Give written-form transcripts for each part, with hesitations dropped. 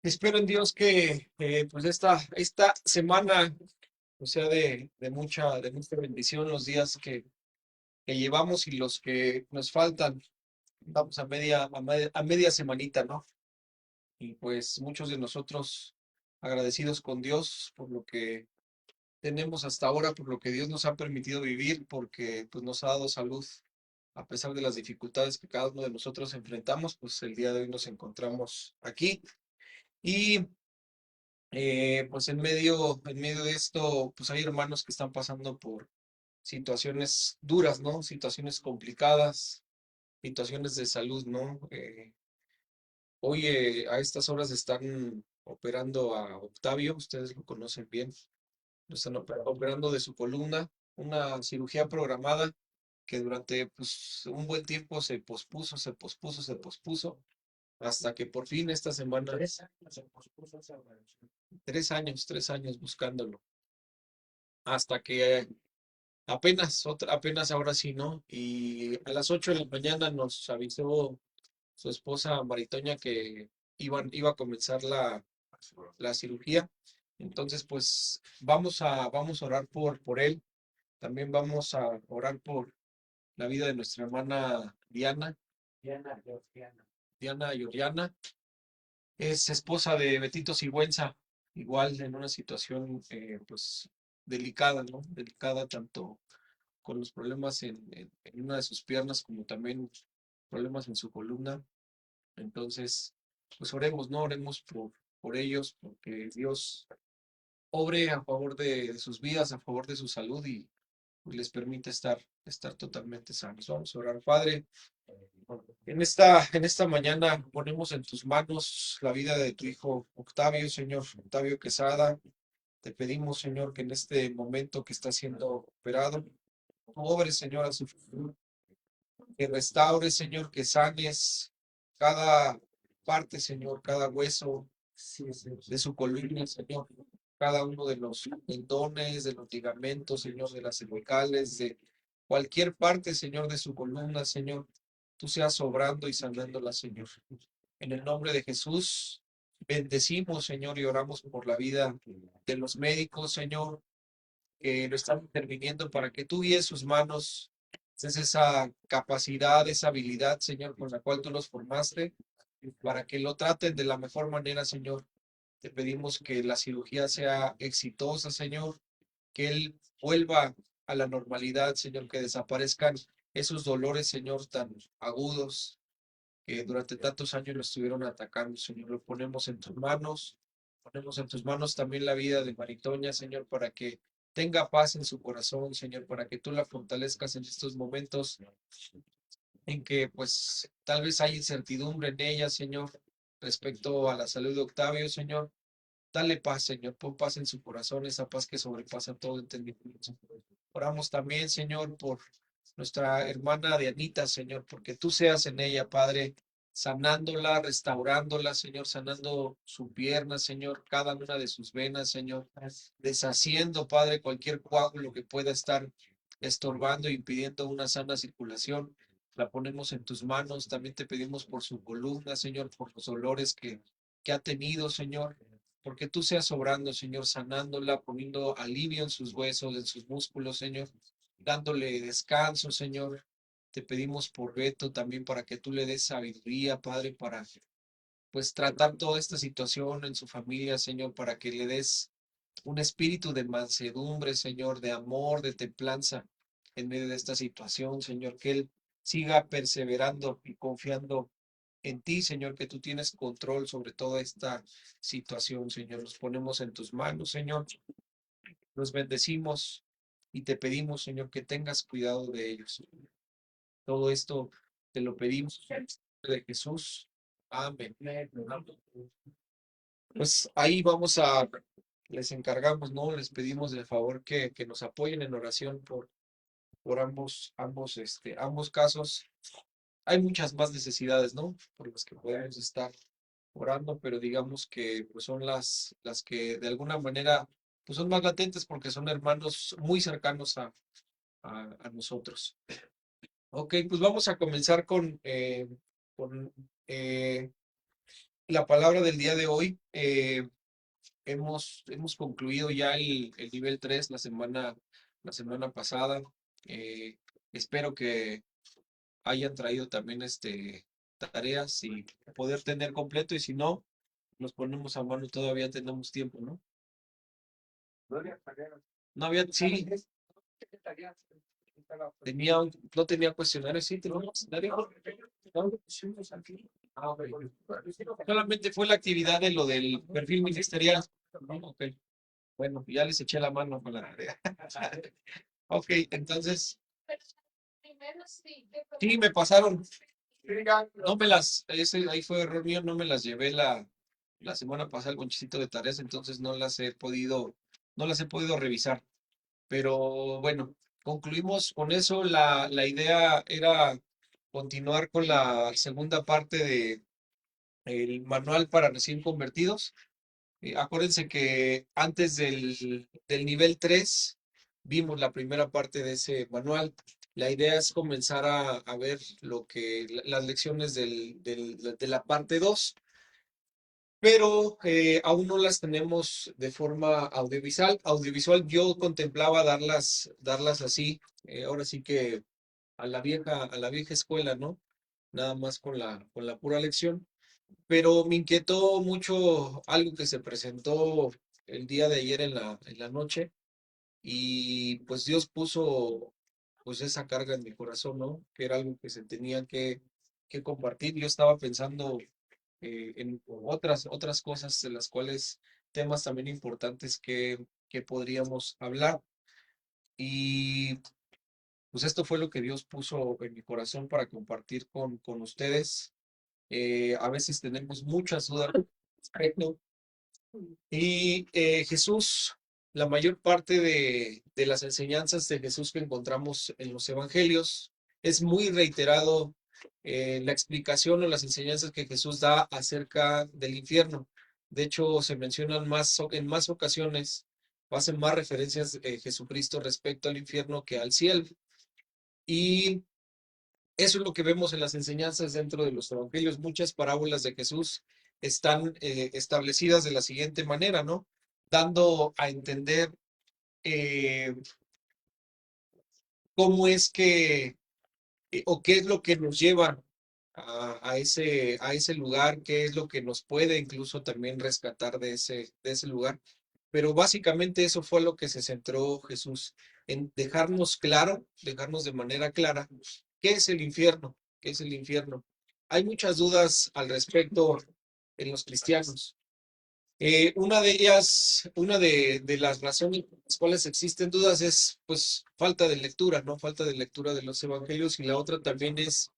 Espero en Dios que pues esta semana pues, sea de mucha bendición los días que llevamos y los que nos faltan. Vamos a media semanita, ¿no? Y pues muchos de nosotros agradecidos con Dios por lo que tenemos hasta ahora, por lo que Dios nos ha permitido vivir, porque pues nos ha dado salud. A pesar de las dificultades que cada uno de nosotros enfrentamos, pues el día de hoy nos encontramos aquí. Y pues en medio de esto, pues hay hermanos que están pasando por situaciones duras, ¿no? Situaciones complicadas, situaciones de salud, ¿no? Hoy a estas horas están operando a Octavio, ustedes lo conocen bien, lo están operando de su columna, una cirugía programada que durante pues, un buen tiempo se pospuso, se pospuso, se pospuso, hasta que por fin esta semana, 3 años se pospuso esa operación. 3 años buscándolo hasta que apenas ahora sí, ¿no? Y a las 8 de la mañana nos avisó su esposa Maritoña que iba a comenzar la cirugía. Entonces, pues vamos a orar por él. También vamos a orar por la vida de nuestra hermana Diana. Diana Georgiana. Diana Georgiana. Es esposa de Betito Sigüenza, igual en una situación pues delicada, ¿no? Delicada tanto con los problemas en una de sus piernas, como también problemas en su columna. Entonces, pues oremos, ¿no? Oremos por ellos, porque Dios obre a favor de sus vidas, a favor de su salud y pues, les permite estar totalmente sanos. Vamos a orar, Padre. En esta mañana ponemos en tus manos la vida de tu hijo Octavio, Señor, Octavio Quesada. Te pedimos, Señor, que en este momento que está siendo operado, tú obres, Señor, a su favor, que restaures, Señor, que sanes cada parte, Señor, cada hueso de su columna, Señor, cada uno de los tendones, de los ligamentos, Señor, de las cervicales, de cualquier parte, Señor, de su columna, Señor, tú seas obrando y sanándola, Señor. En el nombre de Jesús, bendecimos, Señor, y oramos por la vida de los médicos, Señor, que lo están interviniendo para que tú guíes sus manos, es esa capacidad, esa habilidad, Señor, con la cual tú los formaste, para que lo traten de la mejor manera, Señor. Te pedimos que la cirugía sea exitosa, Señor, que Él vuelva a la normalidad, Señor, que desaparezcan esos dolores, Señor, tan agudos que durante tantos años lo estuvieron atacando, Señor. Lo ponemos en tus manos, ponemos en tus manos también la vida de Maritoña, Señor, para que tenga paz en su corazón, Señor, para que tú la fortalezcas en estos momentos en que pues tal vez hay incertidumbre en ella, Señor, respecto a la salud de Octavio, Señor. Dale paz, Señor, pon paz en su corazón, esa paz que sobrepasa todo entendimiento. Oramos también, Señor, por nuestra hermana Dianita, Señor, porque tú seas en ella, Padre, sanándola, restaurándola, Señor, sanando su pierna, Señor, cada una de sus venas, Señor, deshaciendo, Padre, cualquier coágulo que pueda estar estorbando, impidiendo una sana circulación. La ponemos en tus manos. También te pedimos por su columna, Señor, por los dolores que ha tenido, Señor, porque tú seas obrando, Señor, sanándola, poniendo alivio en sus huesos, en sus músculos, Señor, dándole descanso, Señor. Te pedimos por Beto también para que tú le des sabiduría, Padre, para pues tratar toda esta situación en su familia, Señor, para que le des un espíritu de mansedumbre, Señor, de amor, de templanza en medio de esta situación, Señor, que él siga perseverando y confiando en ti, Señor, que tú tienes control sobre toda esta situación, Señor. Los ponemos en tus manos, Señor. Los bendecimos y te pedimos, Señor, que tengas cuidado de ellos. Todo esto te lo pedimos en el nombre de Jesús. Amén. Pues ahí les encargamos, ¿no? Les pedimos de favor que nos apoyen en oración por ambos casos. Hay muchas más necesidades, ¿no? Por las que podemos estar orando, pero digamos que pues son las que de alguna manera pues son más latentes porque son hermanos muy cercanos a nosotros. Ok, pues vamos a comenzar con eh, la palabra del día de hoy. Hemos concluido ya el nivel 3 la semana pasada. Eh, Espero que hayan traído también tareas y poder tener completo, y si no, nos ponemos a mano, todavía tenemos tiempo, ¿no? No había, sí, no tenía cuestionario, sí, tenía un cuestionario. ¿No? Ah, ok. Solamente fue la actividad de lo del perfil ministerial. Ok. Bueno, ya les eché la mano con la tarea. Ok, entonces, sí, me pasaron. No me las, ahí fue error mío, no me las llevé la semana pasada el bonchecito de tareas, entonces no las he podido revisar. Pero bueno, concluimos con eso. La idea era continuar con la segunda parte de el manual para recién convertidos. Acuérdense que antes del nivel 3 vimos la primera parte de ese manual. La idea es comenzar a ver las lecciones de la parte 2, pero aún no las tenemos de forma audiovisual. Audiovisual yo contemplaba darlas así, ahora sí que a la vieja escuela, ¿no? Nada más con la pura lección. Pero me inquietó mucho algo que se presentó el día de ayer en la noche, y pues Dios puso pues esa carga en mi corazón, ¿no? Que era algo que se tenía que compartir. Yo estaba pensando en otras cosas de las cuales, temas también importantes que podríamos hablar. Y pues esto fue lo que Dios puso en mi corazón para compartir con ustedes. A veces tenemos muchas dudas al respecto. Y Jesús, la mayor parte de las enseñanzas de Jesús que encontramos en los evangelios, es muy reiterado la explicación o las enseñanzas que Jesús da acerca del infierno. De hecho, se mencionan en más ocasiones, hacen más referencias Jesucristo respecto al infierno que al cielo. Y eso es lo que vemos en las enseñanzas dentro de los evangelios. Muchas parábolas de Jesús están establecidas de la siguiente manera, ¿no? Dando a entender eh, cómo es que, o qué es lo que nos lleva a ese lugar, qué es lo que nos puede incluso también rescatar de ese lugar. Pero básicamente eso fue lo que se centró Jesús, en dejarnos claro, dejarnos de manera clara, qué es el infierno, qué es el infierno. Hay muchas dudas al respecto en los cristianos. Una de ellas, de las razones por las cuales existen dudas es pues falta de lectura, ¿no? Falta de lectura de los evangelios, y la otra también es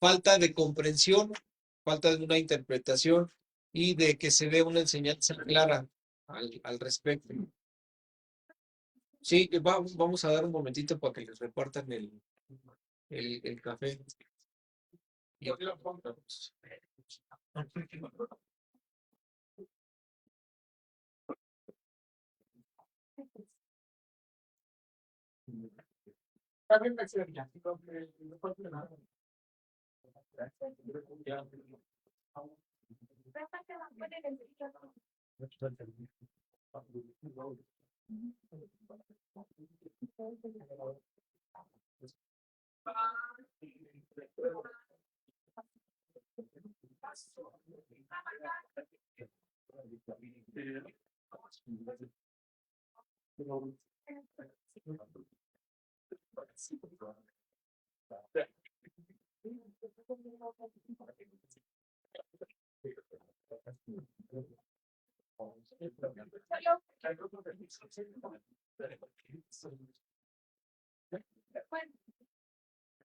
falta de comprensión, falta de una interpretación y de que se dé una enseñanza clara al respecto. Sí, vamos a dar un momentito para que les repartan el café. Y ahorita lo pongamos.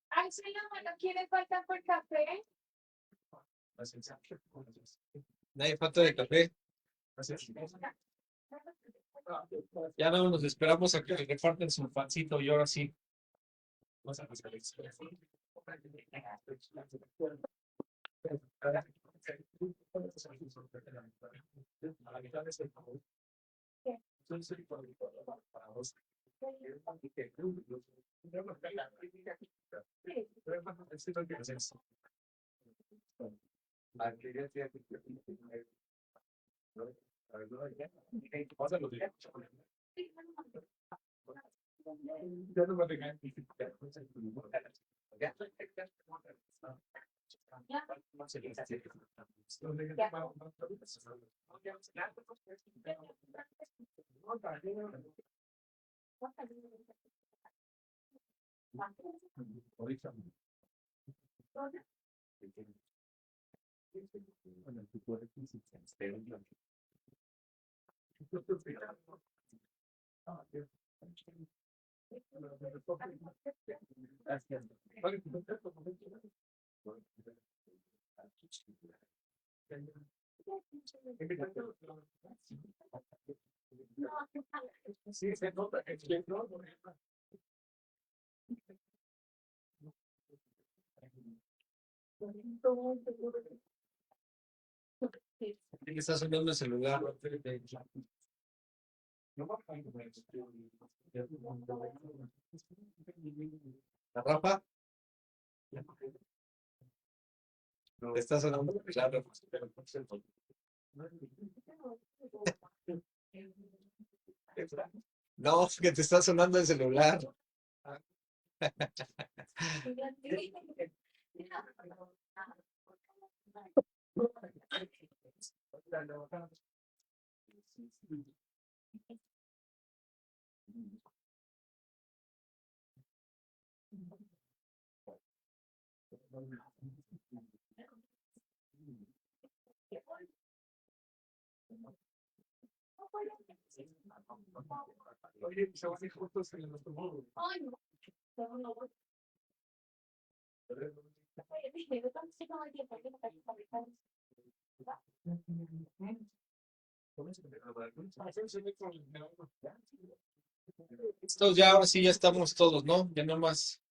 Ay, señor, ¿no quiere falta por café? Nadie falta de café. Ya no nos esperamos a que reparten su pancito, y ahora sí. ¿Qué está sonando el celular? ¿La Rafa? ¿Te está sonando? Claro. No, que te está sonando el celular. Estos ya, ahora sí, ya estamos todos, ¿no? Ya nomás.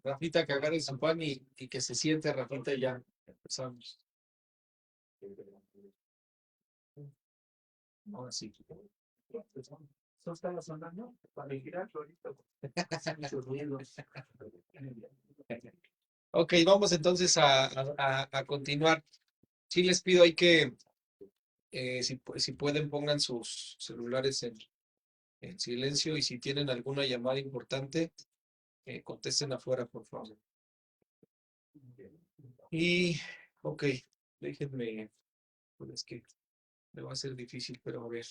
Rafita que agarre su pan y que se siente, Rafita, y ya empezamos. Ahora sí. Ok, vamos entonces a continuar. Sí les pido ahí que si pueden pongan sus celulares en silencio y si tienen alguna llamada importante, contesten afuera, por favor. Y, ok, déjenme, pues es que me va a ser difícil, pero a ver.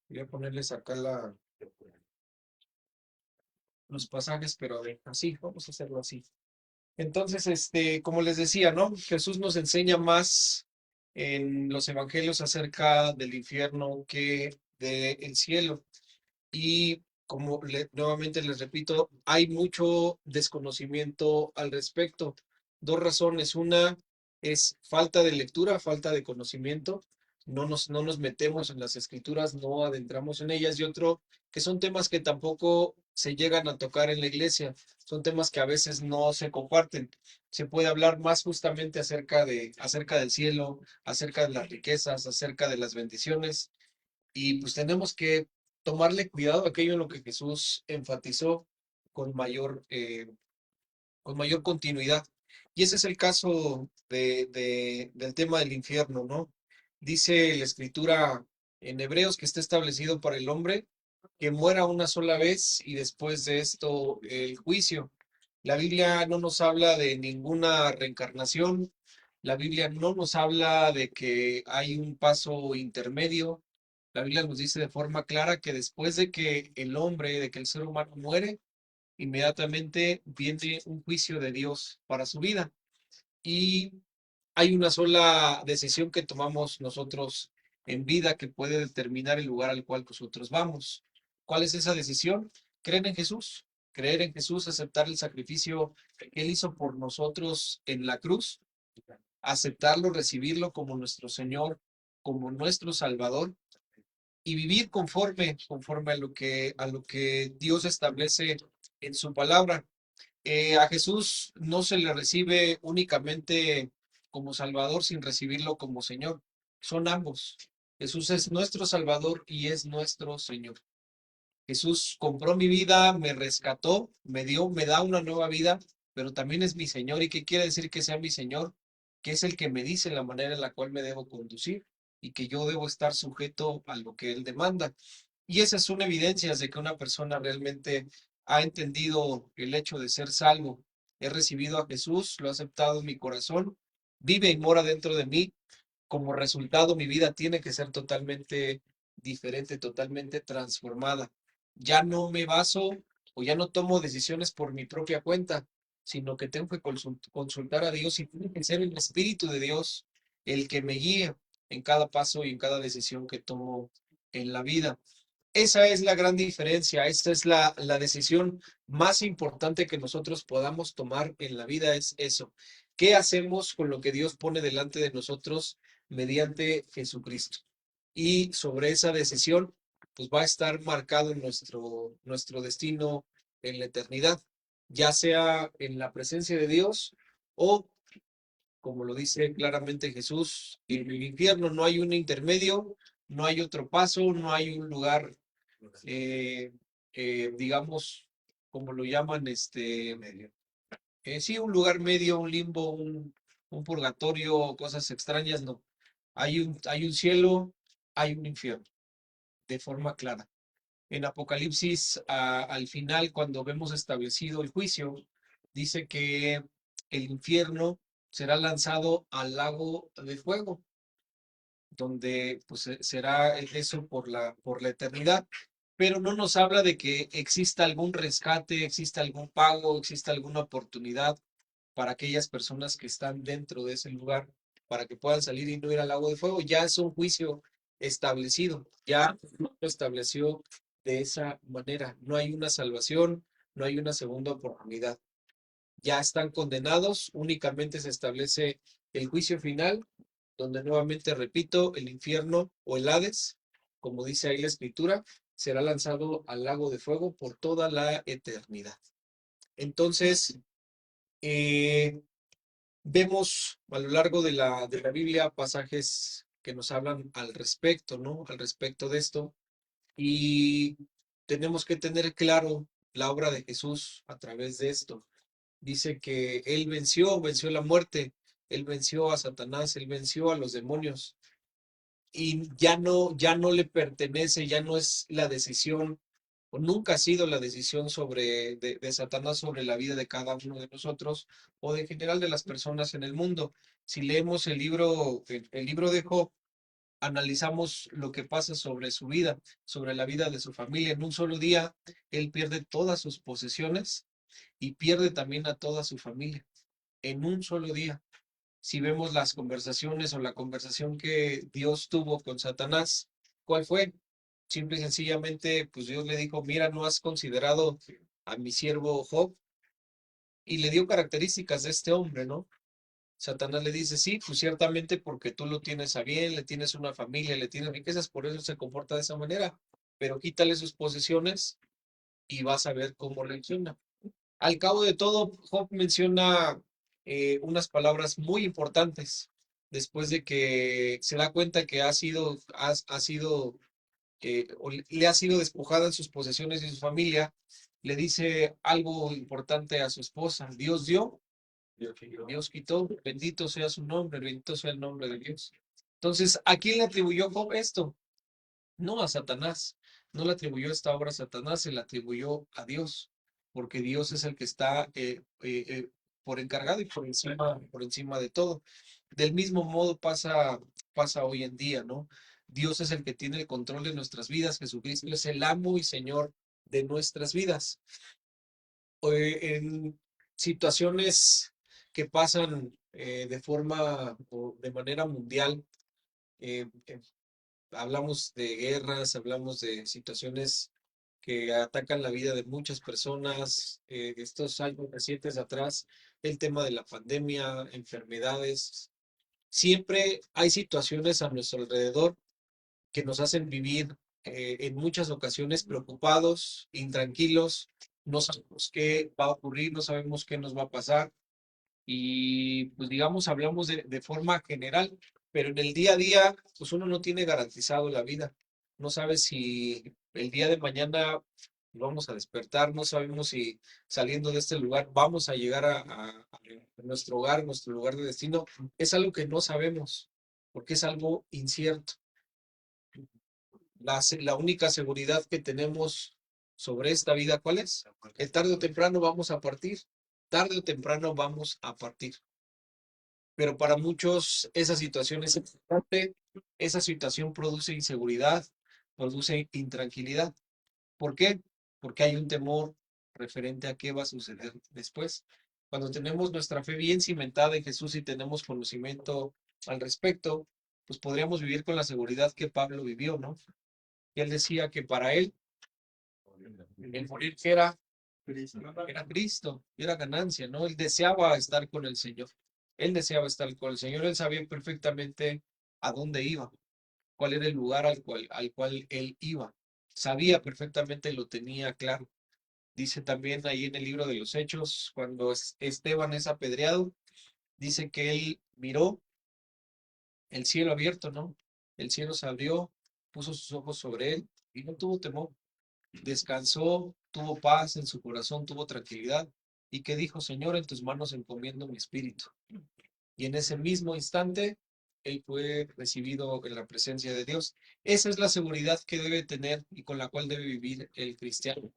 Voy a ponerles acá los pasajes, pero a ver, así, vamos a hacerlo así. Entonces, como les decía, ¿no? Jesús nos enseña más en los evangelios acerca del infierno que del cielo. Y como nuevamente les repito, hay mucho desconocimiento al respecto. Dos razones. Una es falta de lectura, falta de conocimiento. No nos metemos en las escrituras, no adentramos en ellas. Y otro, que son temas que tampoco se llegan a tocar en la iglesia. Son temas que a veces no se comparten. Se puede hablar más justamente acerca del cielo, acerca de las riquezas, acerca de las bendiciones y pues tenemos que tomarle cuidado a aquello en lo que Jesús enfatizó con mayor continuidad. Y ese es el caso del tema del infierno, ¿no? Dice la escritura en Hebreos que está establecido para el hombre que muera una sola vez y después de esto el juicio. La Biblia no nos habla de ninguna reencarnación. La Biblia no nos habla de que hay un paso intermedio. La Biblia nos dice de forma clara que después de que de que el ser humano muere, inmediatamente viene un juicio de Dios para su vida. Y hay una sola decisión que tomamos nosotros en vida que puede determinar el lugar al cual nosotros vamos. ¿Cuál es esa decisión? Creer en Jesús. Creer en Jesús, aceptar el sacrificio que Él hizo por nosotros en la cruz, aceptarlo, recibirlo como nuestro Señor, como nuestro Salvador y vivir conforme a lo que Dios establece en su palabra. A Jesús no se le recibe únicamente como Salvador sin recibirlo como Señor. Son ambos. Jesús es nuestro Salvador y es nuestro Señor. Jesús compró mi vida, me rescató, me da una nueva vida, pero también es mi Señor. ¿Y qué quiere decir que sea mi Señor? Que es el que me dice la manera en la cual me debo conducir y que yo debo estar sujeto a lo que Él demanda. Y esas son evidencias de que una persona realmente ha entendido el hecho de ser salvo. He recibido a Jesús, lo he aceptado en mi corazón, vive y mora dentro de mí. Como resultado, mi vida tiene que ser totalmente diferente, totalmente transformada. Ya no me baso o ya no tomo decisiones por mi propia cuenta, sino que tengo que consultar a Dios y tiene que ser el Espíritu de Dios el que me guíe en cada paso y en cada decisión que tomo en la vida. Esa es la gran diferencia, esa es la decisión más importante que nosotros podamos tomar en la vida, es eso. ¿Qué hacemos con lo que Dios pone delante de nosotros mediante Jesucristo? Y sobre esa decisión, pues va a estar marcado en nuestro destino en la eternidad, ya sea en la presencia de Dios o, como lo dice claramente Jesús, en el infierno. No hay un intermedio, no hay otro paso, no hay un lugar eh, digamos, como lo llaman, sí, un lugar medio, un limbo, un purgatorio, cosas extrañas, no. Hay un cielo, hay un infierno, de forma clara. En Apocalipsis, al final, cuando vemos establecido el juicio, dice que el infierno será lanzado al lago de fuego, donde pues será eso por la eternidad, pero no nos habla de que exista algún rescate, exista algún pago, exista alguna oportunidad para aquellas personas que están dentro de ese lugar, para que puedan salir y no ir al lago de fuego. Ya es un juicio establecido, ya lo estableció de esa manera. No hay una salvación, no hay una segunda oportunidad. Ya están condenados, únicamente se establece el juicio final, donde nuevamente repito, el infierno o el Hades, como dice ahí la escritura, será lanzado al lago de fuego por toda la eternidad. Entonces, eh, vemos a lo largo de la Biblia pasajes que nos hablan al respecto, ¿no? Al respecto de esto. Y tenemos que tener claro la obra de Jesús a través de esto. Dice que él venció la muerte, él venció a Satanás, él venció a los demonios y ya no le pertenece, ya no es la decisión, o nunca ha sido la decisión de Satanás sobre la vida de cada uno de nosotros o de general de las personas en el mundo. Si leemos el libro de Job, analizamos lo que pasa sobre su vida, sobre la vida de su familia. En un solo día, él pierde todas sus posesiones y pierde también a toda su familia en un solo día. Si vemos las conversaciones o la conversación que Dios tuvo con Satanás, ¿cuál fue? Simple y sencillamente, pues Dios le dijo, mira, ¿no has considerado a mi siervo Job? Y le dio características de este hombre, ¿no? Satanás le dice, sí, pues ciertamente porque tú lo tienes a bien, le tienes una familia, le tienes riquezas, por eso se comporta de esa manera, pero quítale sus posesiones y vas a ver cómo reacciona. Al cabo de todo, Job menciona unas palabras muy importantes después de que se da cuenta que ha sido o le ha sido despojada en sus posesiones y su familia. Le dice algo importante a su esposa: Dios dio, Dios quitó, bendito sea su nombre, bendito sea el nombre de Dios. Entonces, ¿a quién le atribuyó Job esto? No a Satanás, no le atribuyó esta obra a Satanás, se la atribuyó a Dios, porque Dios es el que está por encargado y por encima de todo. Del mismo modo pasa hoy en día, ¿no? Dios es el que tiene el control de nuestras vidas, Jesucristo es el amo y Señor de nuestras vidas. En situaciones que pasan de forma o de manera mundial, eh, hablamos de guerras, hablamos de situaciones que atacan la vida de muchas personas. Estos años recientes atrás, el tema de la pandemia, enfermedades. Siempre hay situaciones a nuestro alrededor que nos hacen vivir en muchas ocasiones preocupados, intranquilos. No sabemos qué va a ocurrir, no sabemos qué nos va a pasar. Y pues digamos, hablamos de forma general. pero en el día a día, pues uno no tiene garantizado la vida. No sabe si el día de mañana vamos a despertar, no sabemos si saliendo de este lugar vamos a llegar a nuestro hogar, nuestro lugar de destino. Es algo que no sabemos, porque es algo incierto. La única seguridad que tenemos sobre esta vida, ¿cuál es? Que tarde o temprano vamos a partir. Tarde o temprano vamos a partir. Pero para muchos esa situación es importante, esa situación produce inseguridad, produce intranquilidad. ¿Por qué? Porque hay un temor referente a qué va a suceder después. Cuando tenemos nuestra fe bien cimentada en Jesús y tenemos conocimiento al respecto, pues podríamos vivir con la seguridad que Pablo vivió, ¿no? Y él decía que para él el morir que era Cristo, era ganancia, ¿no? Él deseaba estar con el Señor. Él deseaba estar con el Señor. Él sabía perfectamente a dónde iba, cuál era el lugar al cual él iba. Sabía perfectamente, lo tenía claro. Dice también ahí en el libro de los Hechos, cuando Esteban es apedreado, dice que él miró el cielo abierto, ¿no? El cielo se abrió, puso sus ojos sobre él y no tuvo temor. Descansó, tuvo paz en su corazón, tuvo tranquilidad y que dijo, Señor, en tus manos encomiendo mi espíritu. Y en ese mismo instante, él fue recibido en la presencia de Dios. Esa es la seguridad que debe tener y con la cual debe vivir el cristiano.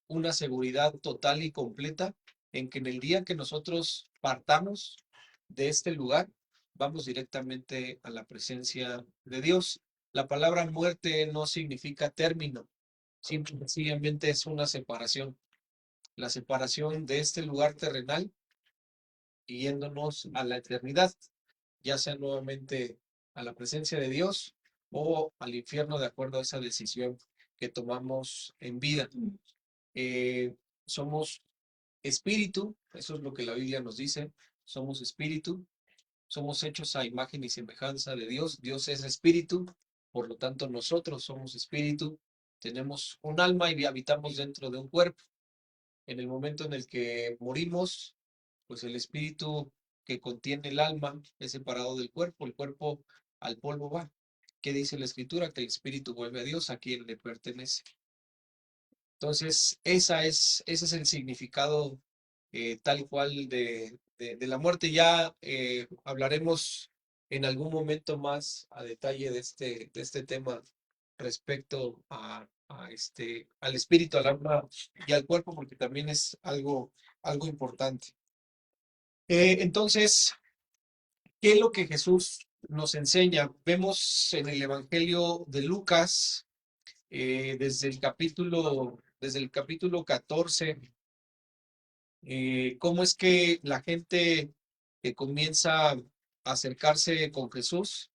Una seguridad total y completa en que en el día que nosotros partamos de este lugar, vamos directamente a la presencia de Dios. La palabra muerte no significa término, simplemente es una separación. La separación de este lugar terrenal y yéndonos a la eternidad, ya sea nuevamente a la presencia de Dios o al infierno de acuerdo a esa decisión que tomamos en vida. Eh, Somos espíritu, eso es lo que la Biblia nos dice, somos espíritu, somos hechos a imagen y semejanza de Dios, Dios es espíritu, por lo tanto nosotros somos espíritu, tenemos un alma y habitamos dentro de un cuerpo. En el momento en el que morimos, pues el espíritu que contiene el alma es separado del cuerpo, el cuerpo al polvo va. ¿Qué dice la escritura? Que el espíritu vuelve a Dios, a quien le pertenece. Entonces, ese es el significado tal cual de la muerte. Ya hablaremos en algún momento más a detalle de este tema respecto al espíritu, al alma y al cuerpo, porque también es algo importante. Entonces, ¿qué es lo que Jesús nos enseña? Vemos en el Evangelio de Lucas, desde el capítulo 14, cómo es que la gente que comienza a acercarse con Jesús.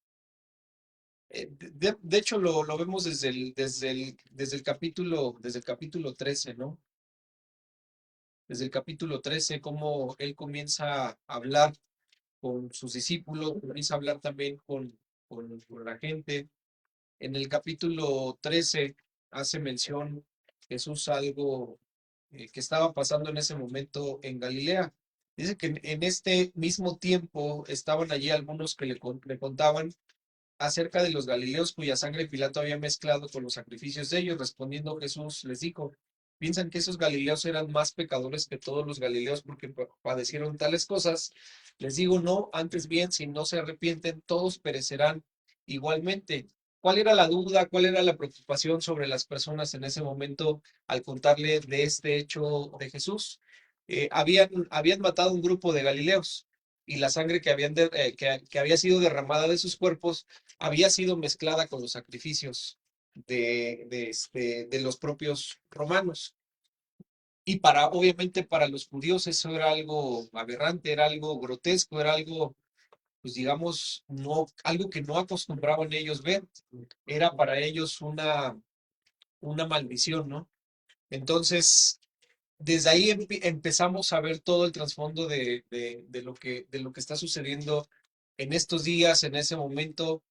De hecho, lo vemos desde el capítulo 13, ¿no? Desde el capítulo 13, cómo él comienza a hablar con sus discípulos, comienza a hablar también con la gente. En el capítulo 13 hace mención Jesús algo que estaba pasando en ese momento en Galilea. Dice que en este mismo tiempo estaban allí algunos que le contaban acerca de los galileos cuya sangre Pilato había mezclado con los sacrificios de ellos. Respondiendo Jesús les dijo, ¿piensan que esos galileos eran más pecadores que todos los galileos porque padecieron tales cosas? Les digo, no, antes bien, si no se arrepienten, todos perecerán igualmente. ¿Cuál era la duda? ¿Cuál era la preocupación sobre las personas en ese momento al contarle de este hecho de Jesús? Habían matado un grupo de galileos y la sangre que había sido derramada de sus cuerpos había sido mezclada con los sacrificios de los propios romanos. Y obviamente para los judíos eso era algo aberrante, era algo grotesco, era algo, pues digamos, no, algo que no acostumbraban ellos ver. Era para ellos una maldición, ¿no? Entonces, desde ahí empezamos a ver todo el trasfondo de lo que está sucediendo en estos días, en ese momento,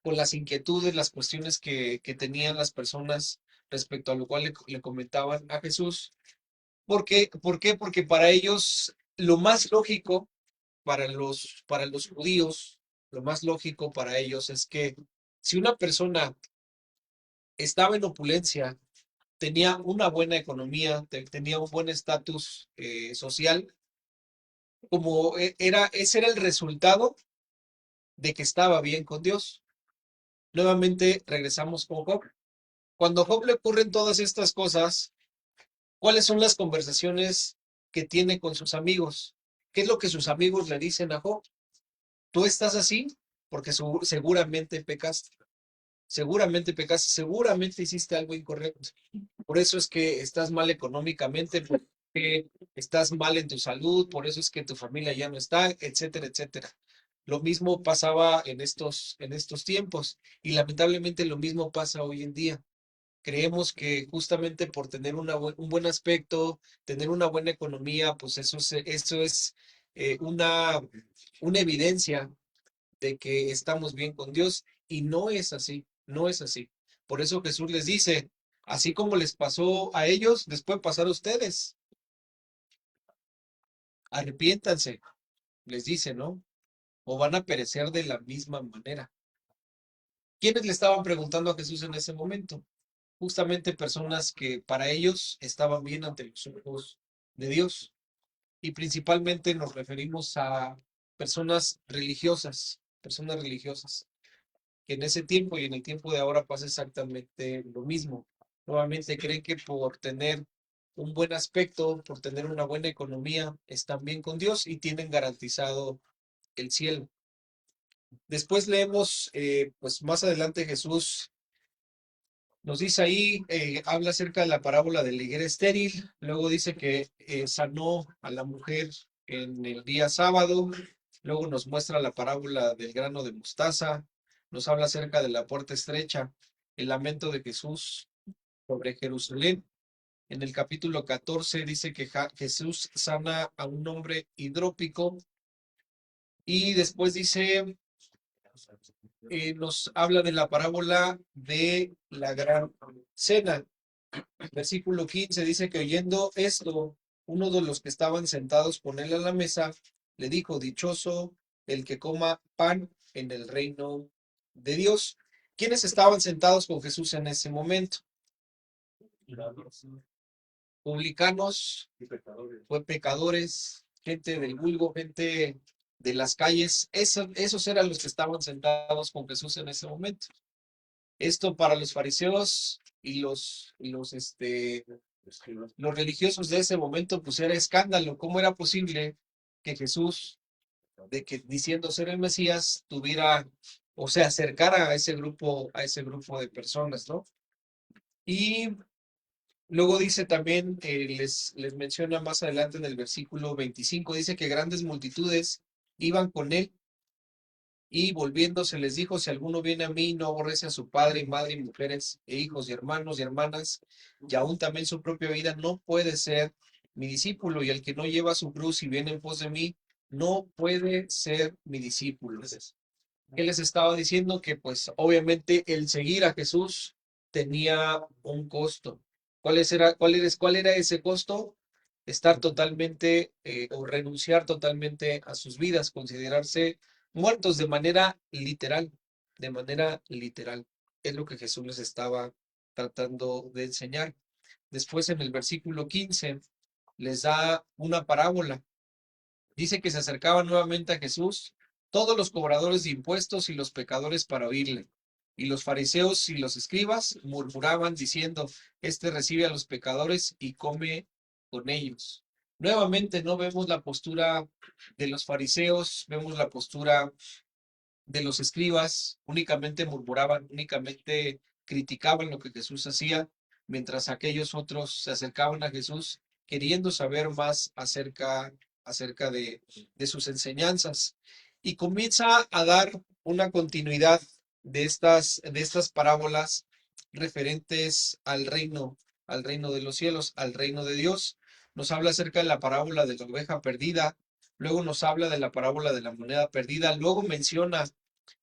con las inquietudes, las cuestiones que tenían las personas respecto a lo cual le comentaban a Jesús. ¿Por qué? ¿Por qué? Porque para ellos lo más lógico, para los judíos, lo más lógico para ellos es que si una persona estaba en opulencia, tenía una buena economía, tenía un buen estatus social, ese era el resultado de que estaba bien con Dios. Nuevamente regresamos con Job. Cuando a Job le ocurren todas estas cosas, ¿cuáles son las conversaciones que tiene con sus amigos? ¿Qué es lo que sus amigos le dicen a Job? Tú estás así porque seguramente pecaste, seguramente hiciste algo incorrecto. Por eso es que estás mal económicamente, porque estás mal en tu salud, por eso es que tu familia ya no está, etcétera, etcétera. Lo mismo pasaba en estos tiempos y lamentablemente lo mismo pasa hoy en día. Creemos que justamente por tener un buen aspecto, tener una buena economía, pues eso es una evidencia de que estamos bien con Dios y no es así, no es así. Por eso Jesús les dice, así como les pasó a ellos, les puede pasar a ustedes. Arrepiéntanse, les dice, ¿no? O van a perecer de la misma manera. ¿Quiénes le estaban preguntando a Jesús en ese momento? Justamente personas que para ellos estaban bien ante los ojos de Dios. Y principalmente nos referimos a personas religiosas, que en ese tiempo y en el tiempo de ahora pasa exactamente lo mismo. Nuevamente creen que por tener un buen aspecto, por tener una buena economía, están bien con Dios y tienen garantizado el cielo. Después leemos, pues más adelante Jesús nos dice ahí, habla acerca de la parábola de la higuera estéril, luego dice que sanó a la mujer en el día sábado, luego nos muestra la parábola del grano de mostaza, nos habla acerca de la puerta estrecha, el lamento de Jesús sobre Jerusalén. En el capítulo 14 dice que Jesús sana a un hombre hidrópico y después dice, nos habla de la parábola de la gran cena. Versículo 15 dice que oyendo esto, uno de los que estaban sentados con él a la mesa le dijo, dichoso el que coma pan en el reino de Dios. ¿Quiénes estaban sentados con Jesús en ese momento? Publicanos, fue pecadores, gente del vulgo, gente de las calles. Esos eran los que estaban sentados con Jesús en ese momento. Esto para los fariseos y los religiosos de ese momento, pues era escándalo. ¿Cómo era posible que Jesús, de que diciendo ser el Mesías, tuviera o se acercara a ese grupo de personas, ¿no? Y luego dice también, les menciona más adelante en el versículo 25, dice que grandes multitudes iban con él y volviéndose les dijo, si alguno viene a mí, no aborrece a su padre y madre y mujeres e hijos y hermanos y hermanas, y aún también su propia vida, no puede ser mi discípulo. Y el que no lleva su cruz y viene en pos de mí, no puede ser mi discípulo. ¿Qué les estaba diciendo? Que pues obviamente el seguir a Jesús tenía un costo. ¿Cuál era ese costo? Estar totalmente o renunciar totalmente a sus vidas, considerarse muertos de manera literal. Es lo que Jesús les estaba tratando de enseñar. Después en el versículo 15 les da una parábola. Dice que se acercaban nuevamente a Jesús todos los cobradores de impuestos y los pecadores para oírle. Y los fariseos y los escribas murmuraban diciendo, este recibe a los pecadores y come con ellos. Nuevamente no vemos la postura de los fariseos, vemos la postura de los escribas, únicamente murmuraban, únicamente criticaban lo que Jesús hacía, mientras aquellos otros se acercaban a Jesús queriendo saber más acerca de sus enseñanzas. Y comienza a dar una continuidad de estas parábolas referentes al reino de los cielos, al reino de Dios. Nos habla acerca de la parábola de la oveja perdida, luego nos habla de la parábola de la moneda perdida, luego menciona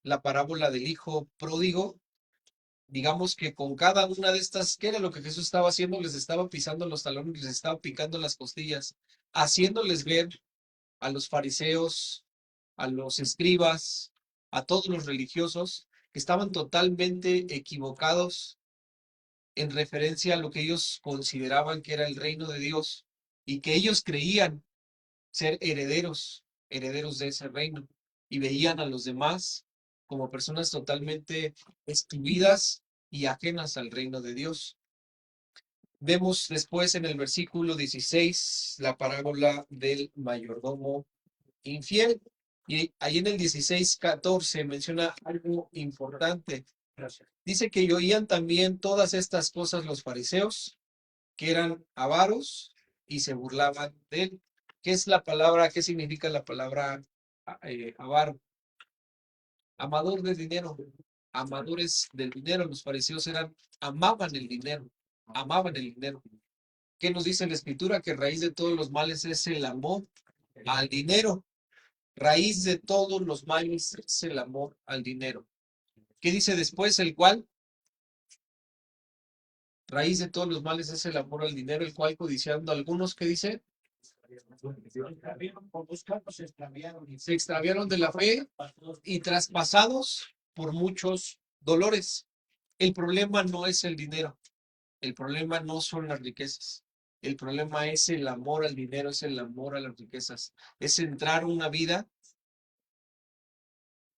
la parábola del hijo pródigo. Digamos que con cada una de estas, ¿qué era lo que Jesús estaba haciendo? Les estaba pisando los talones, les estaba picando las costillas, haciéndoles ver a los fariseos, a los escribas, a todos los religiosos que estaban totalmente equivocados en referencia a lo que ellos consideraban que era el reino de Dios y que ellos creían ser herederos de ese reino y veían a los demás como personas totalmente excluidas y ajenas al reino de Dios. Vemos después en el versículo 16 la parábola del mayordomo infiel. Y ahí en el 16:14 menciona algo importante. Dice que oían también todas estas cosas los fariseos, que eran avaros y se burlaban de él. ¿Qué es la palabra? ¿Qué significa la palabra avaro? Amador del dinero, amadores del dinero. Los fariseos amaban el dinero, amaban el dinero. ¿Qué nos dice la escritura? Que raíz de todos los males es el amor al dinero. Raíz de todos los males es el amor al dinero. ¿Qué dice después? El cual, raíz de todos los males es el amor al dinero, el cual codiciando algunos, ¿qué dice? Se extraviaron de la fe y traspasados por muchos dolores. El problema no es el dinero, el problema no son las riquezas. El problema es el amor al dinero, es el amor a las riquezas. Es centrar una vida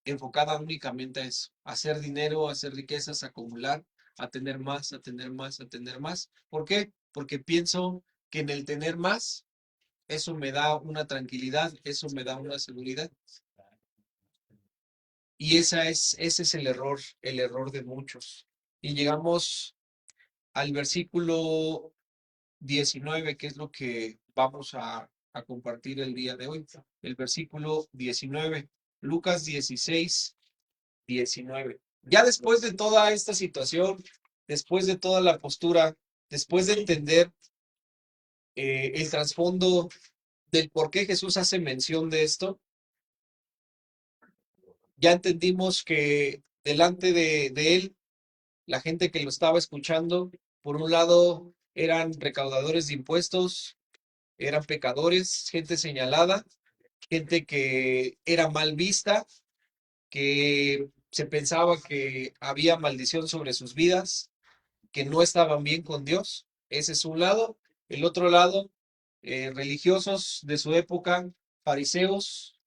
enfocada únicamente a eso, a hacer dinero, a hacer riquezas, a acumular, a tener más, a tener más, a tener más. ¿Por qué? Porque pienso que en el tener más, eso me da una tranquilidad, eso me da una seguridad. Y ese es el error de muchos. Y llegamos al versículo 19, que es lo que vamos a compartir el día de hoy. El versículo 19, Lucas 16:19. Ya después de toda esta situación, después de toda la postura, después de entender el trasfondo del por qué Jesús hace mención de esto, ya entendimos que delante de él, la gente que lo estaba escuchando, por un lado, eran recaudadores de impuestos, eran pecadores, gente señalada, gente que era mal vista, que se pensaba que había maldición sobre sus vidas, que no estaban bien con Dios. Ese es un lado. El otro lado, religiosos de su época, fariseos,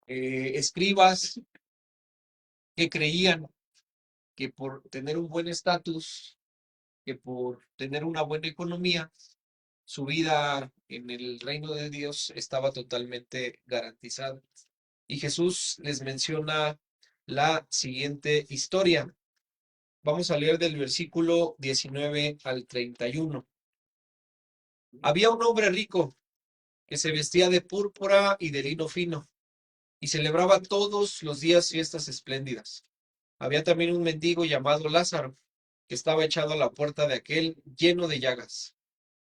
escribas, que creían que por tener un buen estatus, que por tener una buena economía, su vida en el reino de Dios estaba totalmente garantizada. Y Jesús les menciona la siguiente historia. Vamos a leer del versículo 19 al 31. Había un hombre rico que se vestía de púrpura y de lino fino y celebraba todos los días fiestas espléndidas. Había también un mendigo llamado Lázaro que estaba echado a la puerta de aquel lleno de llagas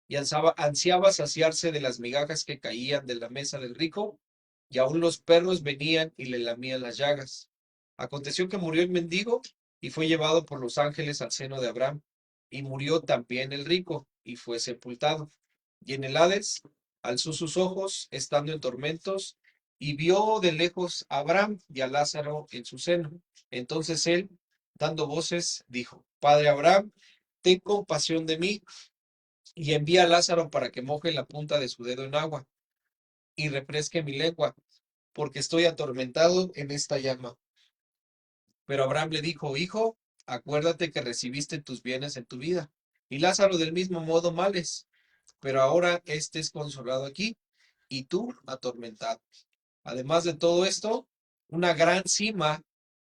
y ansiaba saciarse de las migajas que caían de la mesa del rico, y aun los perros venían y le lamían las llagas. Aconteció que murió el mendigo y fue llevado por los ángeles al seno de Abraham, y murió también el rico y fue sepultado. Y en el Hades alzó sus ojos, estando en tormentos, y vio de lejos a Abraham y a Lázaro en su seno. Entonces él, dando voces, dijo: Padre Abraham, ten compasión de mí y envía a Lázaro para que moje la punta de su dedo en agua y refresque mi lengua, porque estoy atormentado en esta llama. Pero Abraham le dijo: Hijo, acuérdate que recibiste tus bienes en tu vida, y Lázaro del mismo modo males, pero ahora éste es consolado aquí, y tú atormentado. Además de todo esto, una gran cima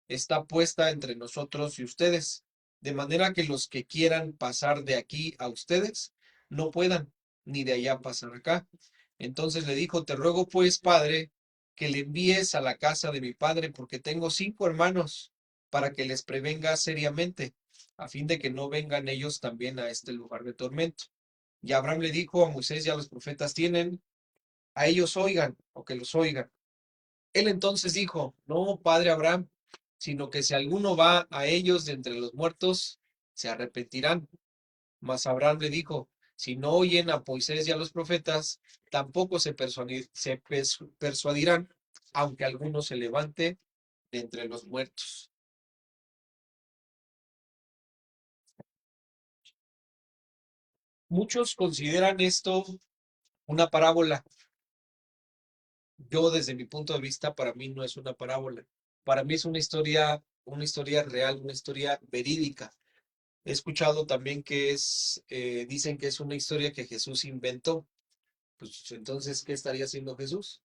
está puesta entre nosotros y ustedes, de manera que los que quieran pasar de aquí a ustedes no puedan, ni de allá pasar acá. Entonces le dijo: Te ruego pues, padre, que le envíes a la casa de mi padre, porque tengo 5 hermanos, para que les prevenga seriamente, a fin de que no vengan ellos también a este lugar de tormento. Y Abraham le dijo: A Moisés y a los profetas tienen, a ellos oigan, o que los oigan. Él entonces dijo: No, padre Abraham, sino que si alguno va a ellos de entre los muertos, se arrepentirán. Mas Abraham le dijo: Si no oyen a Moisés y a los profetas, tampoco se persuadirán, aunque alguno se levante de entre los muertos. Muchos consideran esto una parábola. Yo, desde mi punto de vista, para mí no es una parábola. Para mí es una historia real, una historia verídica. He escuchado también que dicen que es una historia que Jesús inventó. Pues entonces, ¿qué estaría haciendo Jesús?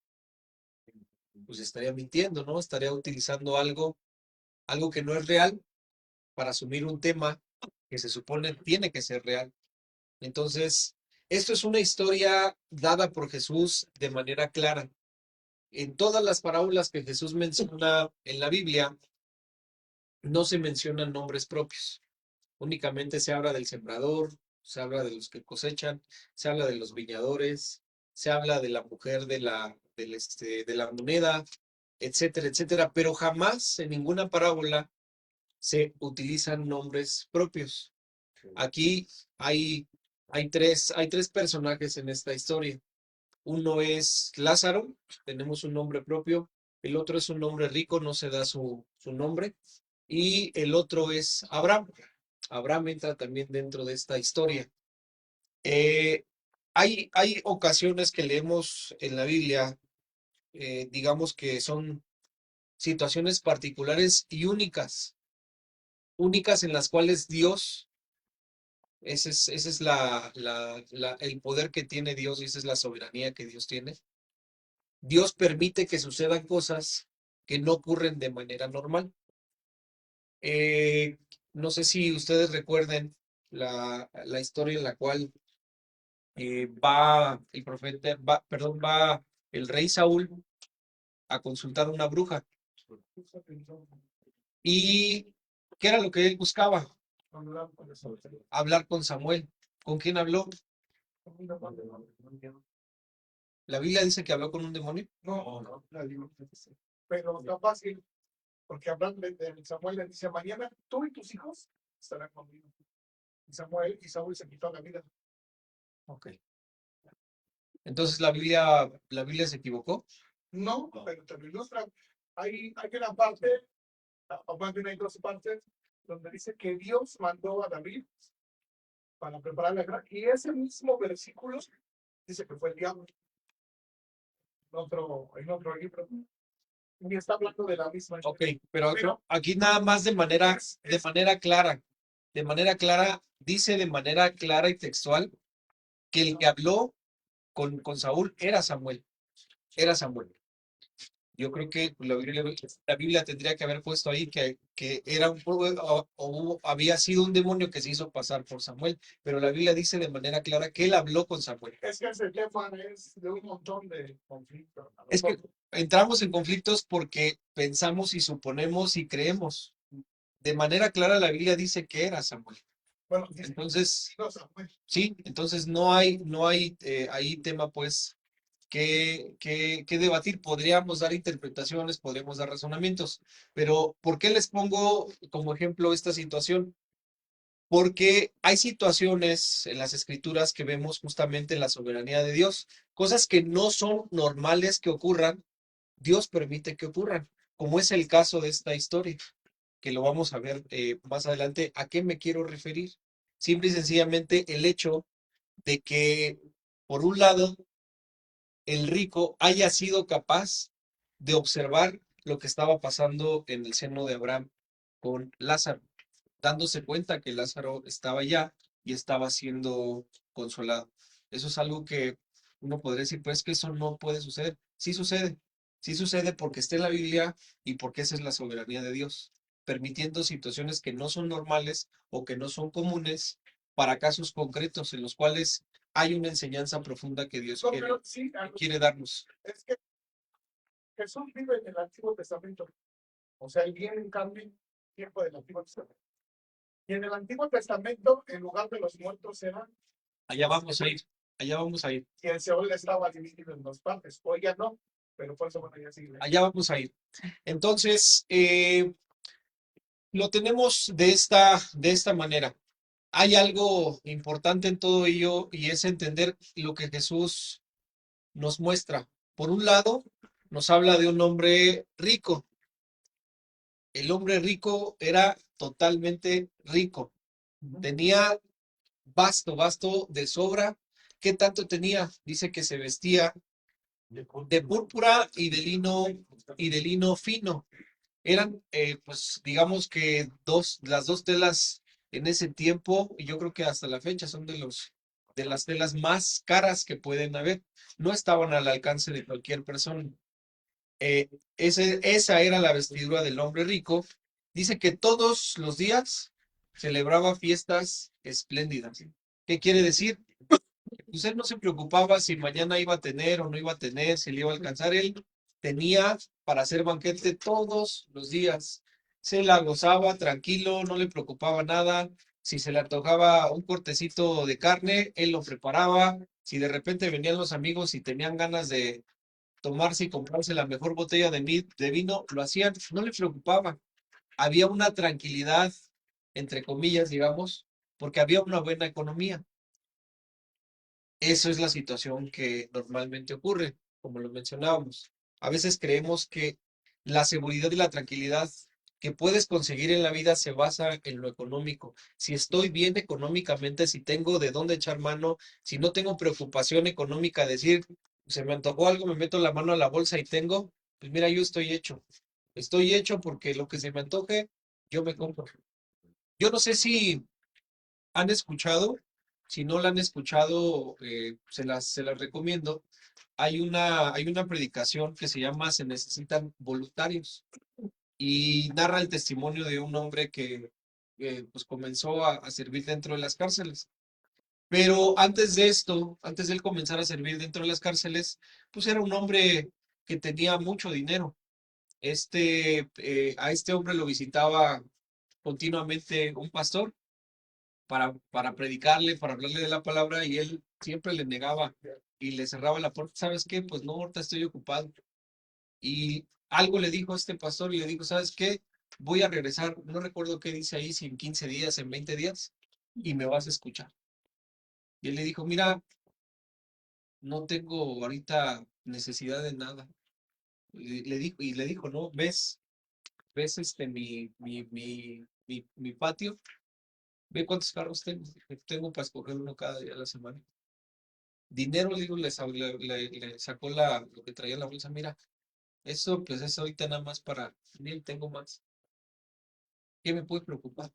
Pues estaría mintiendo, ¿no? Estaría utilizando algo que no es real para asumir un tema que se supone tiene que ser real. Entonces, esto es una historia dada por Jesús de manera clara. En todas las parábolas que Jesús menciona en la Biblia, no se mencionan nombres propios. Únicamente se habla del sembrador, se habla de los que cosechan, se habla de los viñadores, se habla de la mujer de la moneda, etcétera, etcétera. Pero jamás en ninguna parábola se utilizan nombres propios. Aquí hay tres personajes en esta historia. Uno es Lázaro, tenemos un nombre propio. El otro es un hombre rico, no se da su nombre. Y el otro es Abraham. Abraham entra también dentro de esta historia. Eh, hay ocasiones que leemos en la Biblia, digamos que son situaciones particulares y únicas en las cuales Dios, ese es el poder que tiene Dios y esa es la soberanía que Dios tiene. Dios permite que sucedan cosas que no ocurren de manera normal. Eh, no sé si ustedes recuerden la historia en la cual va el profeta, perdón, va el rey Saúl a consultar a una bruja. ¿Y qué era lo que él buscaba? Hablar con Samuel. ¿Con quién habló? ¿La Biblia dice que habló con un demonio? No, no, pero está fácil, porque hablan de Samuel, le dice, mañana tú y tus hijos estarán conmigo. Y Saúl se quitó la vida. Ok. Entonces la Biblia se equivocó. No, pero te lo ilustra. Hay una parte, o más bien hay dos partes, donde dice que Dios mandó a David para preparar la guerra. Y ese mismo versículo dice que fue el diablo. En otro libro. Y está hablando de la misma. Ok, pero aquí nada más de manera clara. De manera clara, dice de manera clara y textual que el que habló con Saúl era Samuel. Era Samuel. Yo creo que la Biblia tendría que haber puesto ahí que era había sido un demonio que se hizo pasar por Samuel, pero la Biblia dice de manera clara que él habló con Samuel. Es que ese tema es de un montón de conflictos. Es que entramos en conflictos porque pensamos y suponemos y creemos. De manera clara la Biblia dice que era Samuel. Bueno, Entonces, no, Samuel. sí, entonces no hay ahí tema pues que debatir. Podríamos dar interpretaciones, podríamos dar razonamientos, pero ¿por qué les pongo como ejemplo esta situación? Porque hay situaciones en las escrituras que vemos justamente la soberanía de Dios, cosas que no son normales que ocurran, Dios permite que ocurran, como es el caso de esta historia, que lo vamos a ver más adelante. ¿A qué me quiero referir? Simple y sencillamente el hecho de que, por un lado, el rico haya sido capaz de observar lo que estaba pasando en el seno de Abraham con Lázaro, dándose cuenta que Lázaro estaba allá y estaba siendo consolado. Eso es algo que uno podría decir, pues que eso no puede suceder. Sí sucede porque está en la Biblia y porque esa es la soberanía de Dios, permitiendo situaciones que no son normales o que no son comunes para casos concretos en los cuales hay una enseñanza profunda que Dios quiere darnos. Es que Jesús vive en el Antiguo Testamento. O sea, él viene en cambio tiempo del Antiguo Testamento. Y en el Antiguo Testamento, en lugar de los muertos eran. Allá vamos a ir, allá vamos a ir. Y el Seol estaba dividido en dos partes. Hoy ya no, pero por eso bueno, ya sigue. Allá vamos a ir. Entonces, lo tenemos de esta manera. Hay algo importante en todo ello y es entender lo que Jesús nos muestra. Por un lado, nos habla de un hombre rico. el hombre rico era totalmente rico. Tenía vasto de sobra. ¿Qué tanto tenía? Dice que se vestía de púrpura y de lino fino. Eran, pues, digamos que las dos telas en ese tiempo, y yo creo que hasta la fecha son de las telas más caras que pueden haber. No estaban al alcance de cualquier persona. Eh, esa era la vestidura del hombre rico. Dice que todos los días celebraba fiestas espléndidas. ¿Qué quiere decir? Pues él no se preocupaba si mañana iba a tener o no iba a tener, si le iba a alcanzar. Él tenía para hacer banquete todos los días. Se la gozaba tranquilo, no le preocupaba nada. Si se le antojaba un cortecito de carne, él lo preparaba. Si de repente venían los amigos y tenían ganas de tomarse y comprarse la mejor botella de vino, lo hacían, no le preocupaba. Había una tranquilidad, entre comillas, digamos, porque había una buena economía. Eso es la situación que normalmente ocurre, como lo mencionábamos. A veces creemos que la seguridad y la tranquilidad que puedes conseguir en la vida se basa en lo económico. Si estoy bien económicamente, si tengo de dónde echar mano, si no tengo preocupación económica, decir, se me antojó algo, me meto la mano a la bolsa y tengo, pues mira, yo estoy hecho. Estoy hecho porque lo que se me antoje, yo me compro. Yo no sé si han escuchado, si no la han escuchado, se las recomiendo. Hay una predicación que se llama Se necesitan voluntarios y narra el testimonio de un hombre que pues comenzó a servir dentro de las cárceles. Pero antes de esto, antes de él comenzar a servir dentro de las cárceles, pues era un hombre que tenía mucho dinero. A este hombre lo visitaba continuamente un pastor para predicarle, para hablarle de la palabra, y él siempre le negaba y le cerraba la puerta. ¿Sabes qué? Pues no, ahorita estoy ocupado. Y algo le dijo a este pastor y le dijo, ¿sabes qué? Voy a regresar, no recuerdo qué dice ahí, si en 15 días, en 20 días, y me vas a escuchar. Y él le dijo, mira, no tengo ahorita necesidad de nada. Y le dijo, ¿no? ¿Ves mi patio? Ve cuántos carros tengo. Tengo para escoger uno cada día de la semana. Dinero, le digo, le sacó lo que traía en la bolsa. Mira, eso pues es ahorita nada más para, bien, tengo más. ¿Qué me puede preocupar?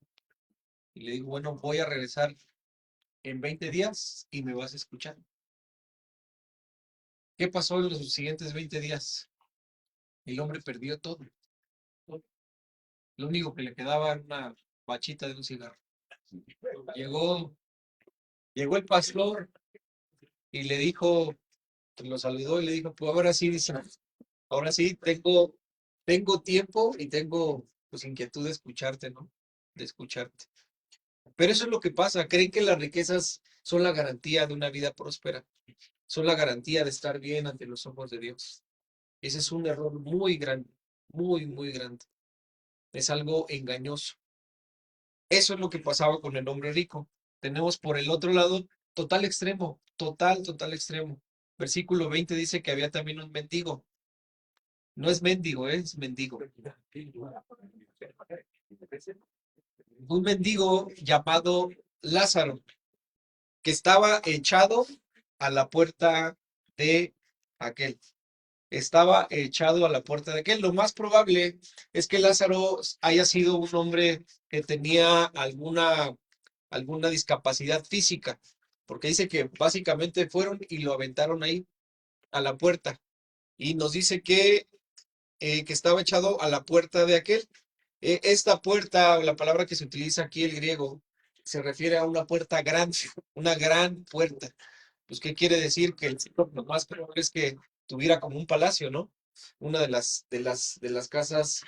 Y le digo, bueno, voy a regresar en 20 días y me vas a escuchar. ¿Qué pasó en los siguientes 20 días? El hombre perdió todo. Lo único que le quedaba era una bachita de un cigarro. Llegó, llegó el pastor y le dijo, lo saludó y le dijo, pues ahora sí, dice, ahora sí tengo tiempo y tengo pues inquietud de escucharte, ¿no? De escucharte. Pero eso es lo que pasa. Creen que las riquezas son la garantía de una vida próspera, son la garantía de estar bien ante los ojos de Dios. Ese es un error muy grande, muy grande. Es algo engañoso. Eso es lo que pasaba con el hombre rico. Tenemos por el otro lado total extremo, total extremo. Versículo 20 dice que había también un mendigo. No es mendigo, es mendigo. Un mendigo llamado Lázaro, que estaba echado a la puerta de aquel. Estaba echado a la puerta de aquel. Lo más probable es que Lázaro haya sido un hombre que tenía alguna discapacidad física, porque dice que básicamente fueron y lo aventaron ahí a la puerta. Y nos dice que estaba echado a la puerta de aquel. Esta puerta, la palabra que se utiliza aquí, el griego, se refiere a una puerta grande, una gran puerta. Pues, ¿qué quiere decir? Que el sitio lo más probable es que tuviera como un palacio, ¿no? Una de las casas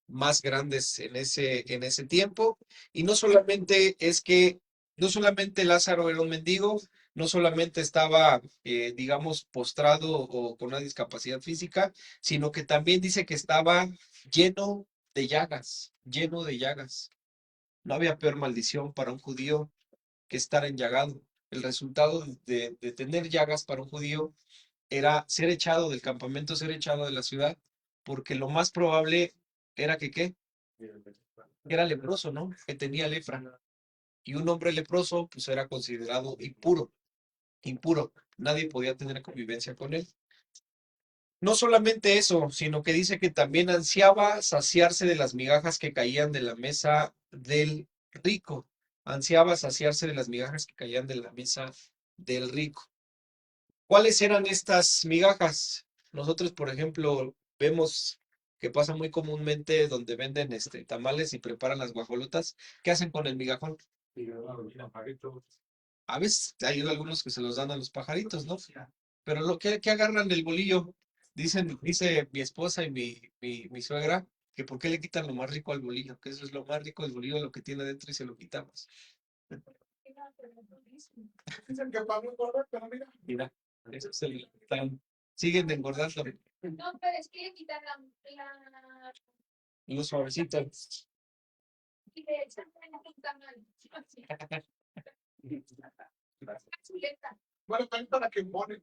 más grandes en ese tiempo. Y no solamente Lázaro era un mendigo, no solamente estaba, digamos, postrado o con una discapacidad física, sino que también dice que estaba lleno de llagas, lleno de llagas. No había peor maldición para un judío que estar enllagado. El resultado de tener llagas para un judío era ser echado del campamento, ser echado de la ciudad, porque lo más probable era que, ¿qué? que era leproso, ¿no? Que tenía lepra. Y un hombre leproso, pues era considerado impuro. Nadie podía tener convivencia con él. No solamente eso, sino que dice que también ansiaba saciarse de las migajas que caían de la mesa del rico. Ansiaba saciarse de las migajas que caían de la mesa del rico. ¿Cuáles eran estas migajas? Nosotros, por ejemplo, vemos que pasa muy comúnmente donde venden tamales y preparan las guajolotas. ¿Qué hacen con el migajón? A veces hay algunos que se los dan a los pajaritos, ¿no? Pero lo que agarran del bolillo, dice mi esposa y mi suegra, que por qué le quitan lo más rico al bolillo, que eso es lo más rico del bolillo, lo que tiene dentro y se lo quitamos. Dicen que para no engordar, pero mira, Mira, eso es siguen engordando No, pero es que le quitan la los suavecitos. y le echan un tamal. Chuleta. bueno, también para que ponen,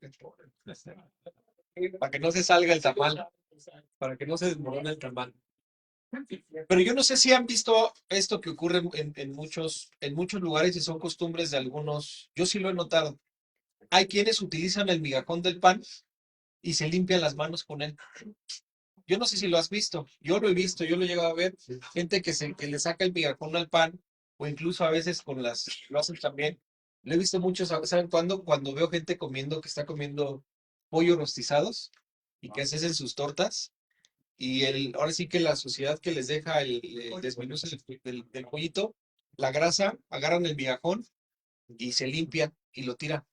Para que no se salga el tamal, para que no se desmorone el tamal. Pero yo no sé si han visto esto que ocurre en muchos lugares y son costumbres de algunos. Yo sí lo he notado. Hay quienes utilizan el migajón del pan y se limpian las manos con él. Yo no sé si lo has visto. Yo lo he visto, yo lo he llegado a ver. Gente que le saca el migajón al pan o incluso a veces lo hacen también. Lo he visto mucho, ¿saben cuándo? Cuando veo gente comiendo, que está comiendo pollo rostizados y que hacen sus tortas. Y ahora sí que la sociedad que les deja el desmenuce del pollito, la grasa, agarran el migajón y se limpian y lo tiran.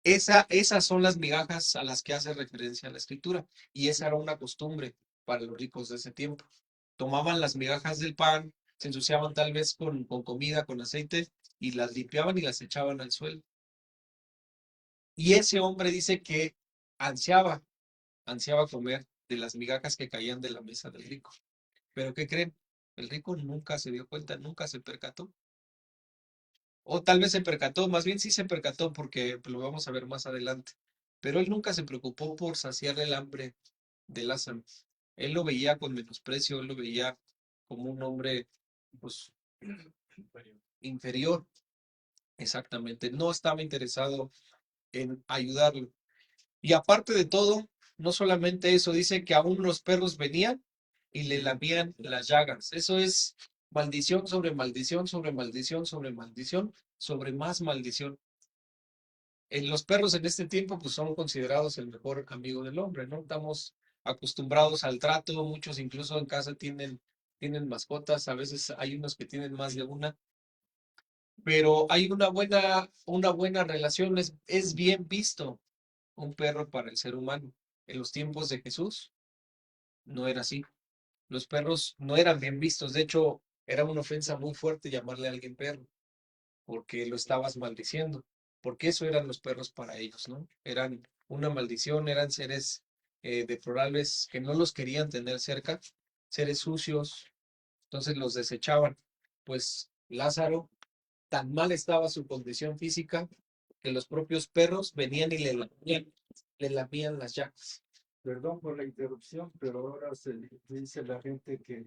Esas son las migajas a las que hace referencia la escritura. Y esa era una costumbre para los ricos de ese tiempo. Tomaban las migajas del pan, se ensuciaban tal vez con comida, con aceite, y las limpiaban y las echaban al suelo. Y ese hombre dice que ansiaba, ansiaba comer de las migajas que caían de la mesa del rico. Pero ¿qué creen? El rico nunca se dio cuenta, nunca se percató. O tal vez se percató, más bien sí se percató porque lo vamos a ver más adelante. Pero él nunca se preocupó por saciar el hambre de Lázaro. Él lo veía con menosprecio, él lo veía como un hombre, pues, inferior. Exactamente. No estaba interesado en ayudarlo. Y aparte de todo, no solamente eso, dice que aún los perros venían y le lamían las llagas. Eso es maldición sobre maldición, sobre maldición, sobre maldición, sobre más maldición. Los perros en este tiempo pues son considerados el mejor amigo del hombre, ¿no? Estamos acostumbrados al trato, muchos incluso en casa tienen mascotas, a veces hay unos que tienen más de una, pero hay una buena relación, es bien visto un perro para el ser humano. En los tiempos de Jesús no era así. Los perros no eran bien vistos. De hecho, era una ofensa muy fuerte llamarle a alguien perro, porque lo estabas maldiciendo. Porque eso eran los perros para ellos, ¿no? Eran una maldición, eran seres deplorables que no los querían tener cerca, seres sucios, entonces los desechaban. Pues Lázaro, tan mal estaba su condición física que los propios perros venían y le lamían las llagas. Perdón por la interrupción, pero ahora se dice la gente que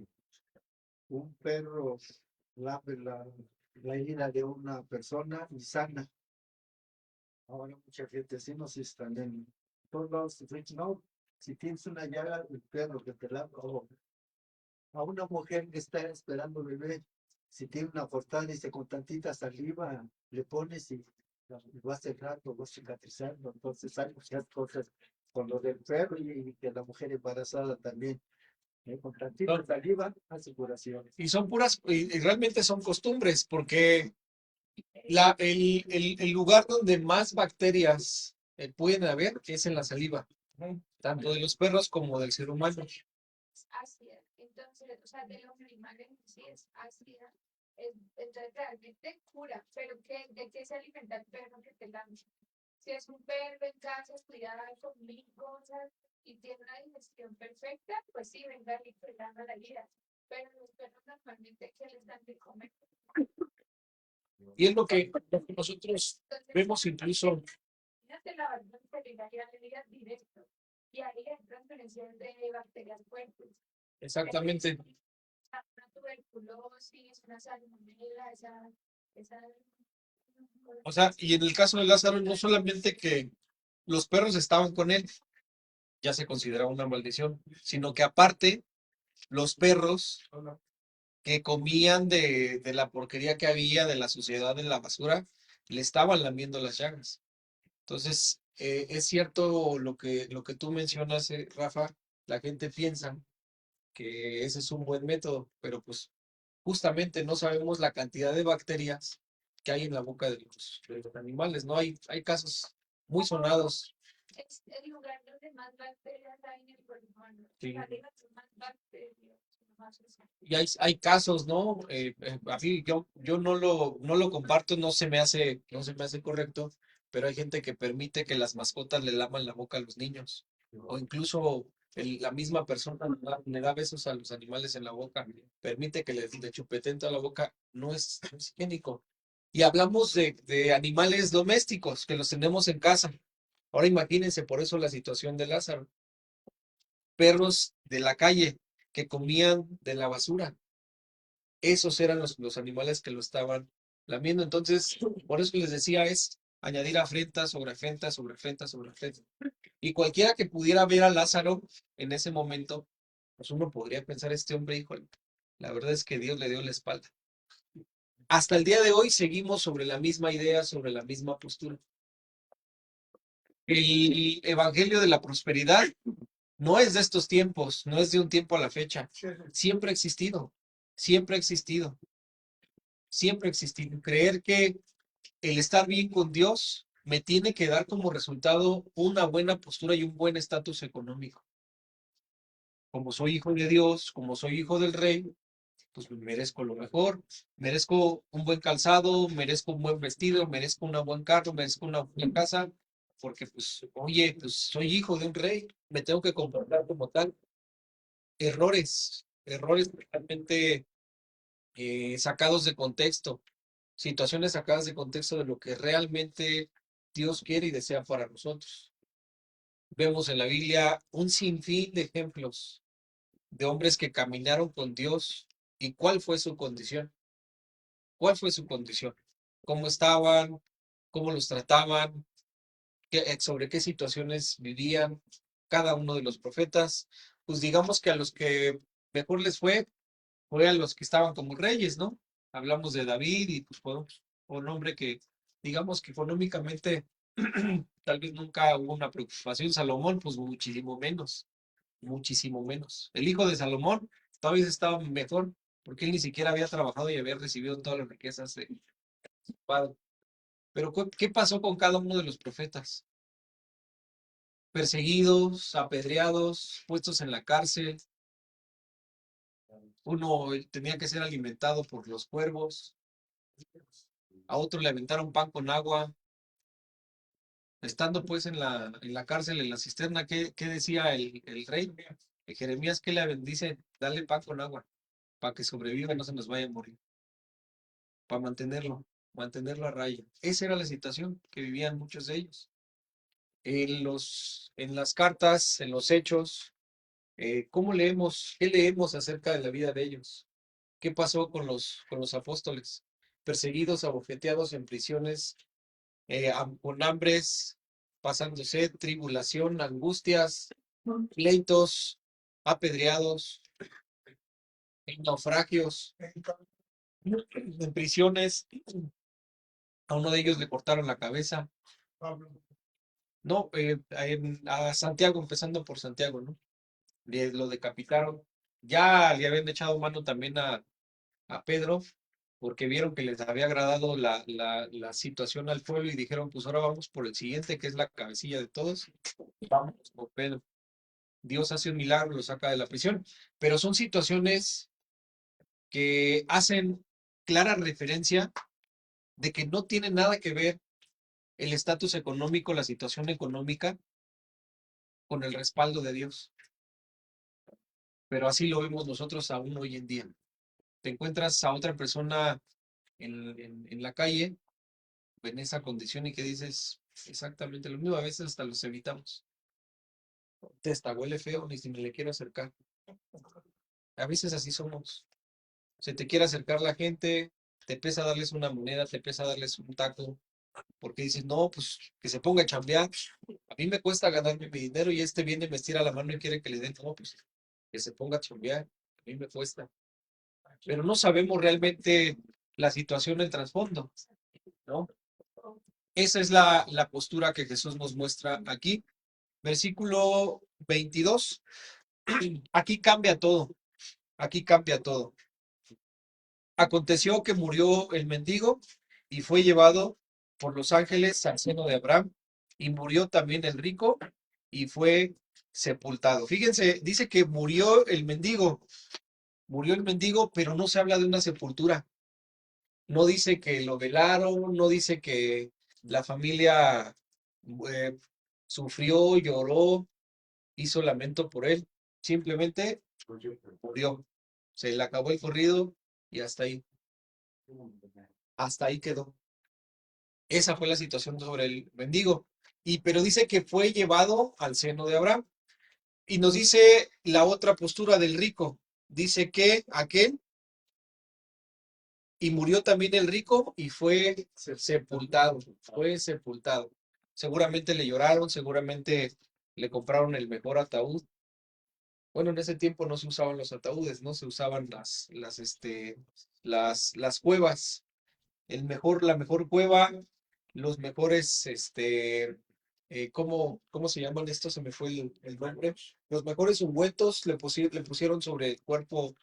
un perro lame la herida de una persona y sana. Ahora mucha gente así no se están en todos lados. No, si tienes una llaga, el perro que te lava, o a una mujer que está esperando bebé, si tiene una cortada, dice con tantita saliva, le pones y va a cerrar, va cicatrizando. Entonces hay muchas cosas con lo del perro y que la mujer embarazada también. Con tantita saliva, hace curaciones. Y son puras, y realmente son costumbres, porque el lugar donde más bacterias pueden haber es en la saliva, tanto de los perros como del ser humano. Es ácida. Entonces, o sea, de los animales en sí es ácida. Entonces, realmente cura. Pero ¿de qué se alimenta el perro que te lame? Si es un perro en casa, cuidado con mil cosas y tiene una digestión perfecta, pues sí, venga y cuidando la vida. Pero los perros normalmente, ¿qué les dan de comer? Y es lo que nosotros vemos incluso. Imagínate la bacteria directo y ahí hay transferencias de bacterias fuertes. Exactamente. una tuberculosis, una salmonela, esa O sea, y en el caso de Lázaro, no solamente que los perros estaban con él, ya se consideraba una maldición, sino que aparte los perros que comían de la porquería que había, de la suciedad, de la basura, le estaban lamiendo las llagas. Entonces, es cierto lo que tú mencionas, Rafa, la gente piensa que ese es un buen método, pero pues justamente no sabemos la cantidad de bacterias que hay en la boca de los animales, ¿no? Hay casos muy sonados. es el lugar donde más bacterias hay en el cuerpo humano. Sí. O sea, digo, más bacterias, más Y hay casos, ¿no? A mí yo no lo comparto, no se me hace correcto, pero hay gente que permite que las mascotas le laman la boca a los niños, o incluso la misma persona le da besos a los animales en la boca, permite que le chupeten toda la boca, no es higiénico. Y hablamos de animales domésticos que los tenemos en casa. Ahora imagínense, por eso la situación de Lázaro, perros de la calle que comían de la basura. Esos eran los animales que lo estaban lamiendo. Entonces, por eso les decía, es añadir afrenta sobre afrenta sobre afrenta sobre afrenta. Y cualquiera que pudiera ver a Lázaro en ese momento, pues uno podría pensar, este hombre, híjole, la verdad es que Dios le dio la espalda. Hasta el día de hoy seguimos sobre la misma idea, sobre la misma postura. El evangelio de la prosperidad no es de estos tiempos, no es de un tiempo a la fecha. Siempre ha existido, siempre ha existido, siempre ha existido. Creer que el estar bien con Dios me tiene que dar como resultado una buena postura y un buen estatus económico. Como soy hijo de Dios, como soy hijo del rey, pues merezco lo mejor, merezco un buen calzado, merezco un buen vestido, merezco un buen carro, merezco una buena casa, porque pues, oye, pues soy hijo de un rey, me tengo que comportar como tal. Errores totalmente sacados de contexto, situaciones sacadas de contexto de lo que realmente Dios quiere y desea para nosotros. Vemos en la Biblia un sinfín de ejemplos de hombres que caminaron con Dios y cuál fue su condición, cuál fue su condición, cómo estaban, cómo los trataban, sobre qué situaciones vivían cada uno de los profetas. Pues digamos que a los que mejor les fue a los que estaban como reyes, ¿no? Hablamos de David y pues fue un hombre que, digamos que económicamente tal vez nunca hubo una preocupación. Salomón, pues muchísimo menos, muchísimo menos. El hijo de Salomón todavía estaba mejor porque él ni siquiera había trabajado y había recibido todas las riquezas de su padre. Pero ¿qué pasó con cada uno de los profetas? Perseguidos, apedreados, puestos en la cárcel. Uno tenía que ser alimentado por los cuervos, a otro le aventaron pan con agua. Estando pues en la cárcel, en la cisterna, ¿qué decía el rey? Jeremías, ¿qué le bendice? Dale pan con agua, para que sobreviva y no se nos vaya a morir, para mantenerlo a raya. Esa era la situación que vivían muchos de ellos. En las cartas, en los hechos, ¿cómo leemos? ¿Qué leemos acerca de la vida de ellos? ¿Qué pasó con los apóstoles? Perseguidos, abofeteados en prisiones, con hambres, pasando sed, tribulación, angustias, pleitos, apedreados, en naufragios, en prisiones. A uno de ellos le cortaron la cabeza. No, a Santiago, empezando por Santiago, ¿no? Lo decapitaron. Ya le habían echado mano también a Pedro, porque vieron que les había agradado la situación al pueblo y dijeron, pues ahora vamos por el siguiente, que es la cabecilla de todos. Vamos por Pedro. Dios hace un milagro, lo saca de la prisión. Pero son situaciones que hacen clara referencia de que no tiene nada que ver el estatus económico, la situación económica, con el respaldo de Dios. Pero así lo vemos nosotros aún hoy en día. Te encuentras a otra persona en la calle, en esa condición, y que dices exactamente lo mismo. A veces hasta los evitamos. Huele feo, ni si me le quiero acercar. A veces así somos. Se te quiere acercar la gente, te pesa darles una moneda, te pesa darles un taco, porque dices, no, pues que se ponga a chambear. A mí me cuesta ganarme mi dinero y este viene, me estira la mano y quiere que le den, no, pues que se ponga a chambear. A mí me cuesta. Pero no sabemos realmente la situación en trasfondo, ¿no? Esa es la postura que Jesús nos muestra aquí. Versículo 22. Aquí cambia todo. Aquí cambia todo. Aconteció que murió el mendigo y fue llevado por los ángeles al seno de Abraham, y murió también el rico y fue sepultado. Fíjense, dice que murió el mendigo, pero no se habla de una sepultura. No dice que lo velaron, no dice que la familia eh, sufrió, lloró, hizo lamento por él. Simplemente murió. Se le acabó el corrido y hasta ahí. Hasta ahí quedó. Esa fue la situación sobre el mendigo. Pero dice que fue llevado al seno de Abraham. Y nos dice la otra postura del rico. Dice que aquel, y murió también el rico y fue sepultado. Fue sepultado. Seguramente le lloraron, seguramente le compraron el mejor ataúd. Bueno, en ese tiempo no se usaban los ataúdes, no se usaban las cuevas. La mejor cueva, los mejores, ¿cómo se llaman estos? Se me fue el nombre. Los mejores ungüentos le pusieron sobre el cuerpo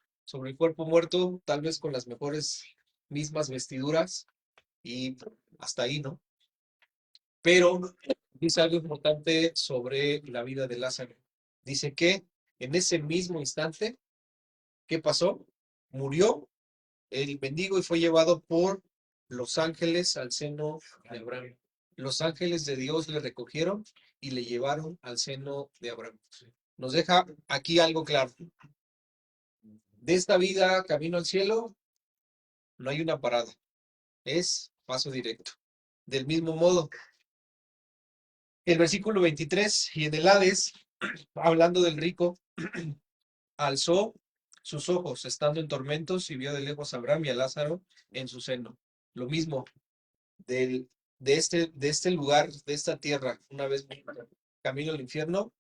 muerto, tal vez con las mejores mismas vestiduras, y hasta ahí, ¿no? Pero dice algo importante sobre la vida de Lázaro. Dice que en ese mismo instante, ¿qué pasó? Murió el mendigo y fue llevado por los ángeles al seno de Abraham. Los ángeles de Dios le recogieron y le llevaron al seno de Abraham. Nos deja aquí algo claro. De esta vida, camino al cielo, no hay una parada. Es paso directo. Del mismo modo, el versículo 23, y en el Hades, hablando del rico, alzó sus ojos, estando en tormentos, y vio de lejos a Abraham y a Lázaro en su seno. Lo mismo, del, de este lugar, de esta tierra, una vez camino al infierno,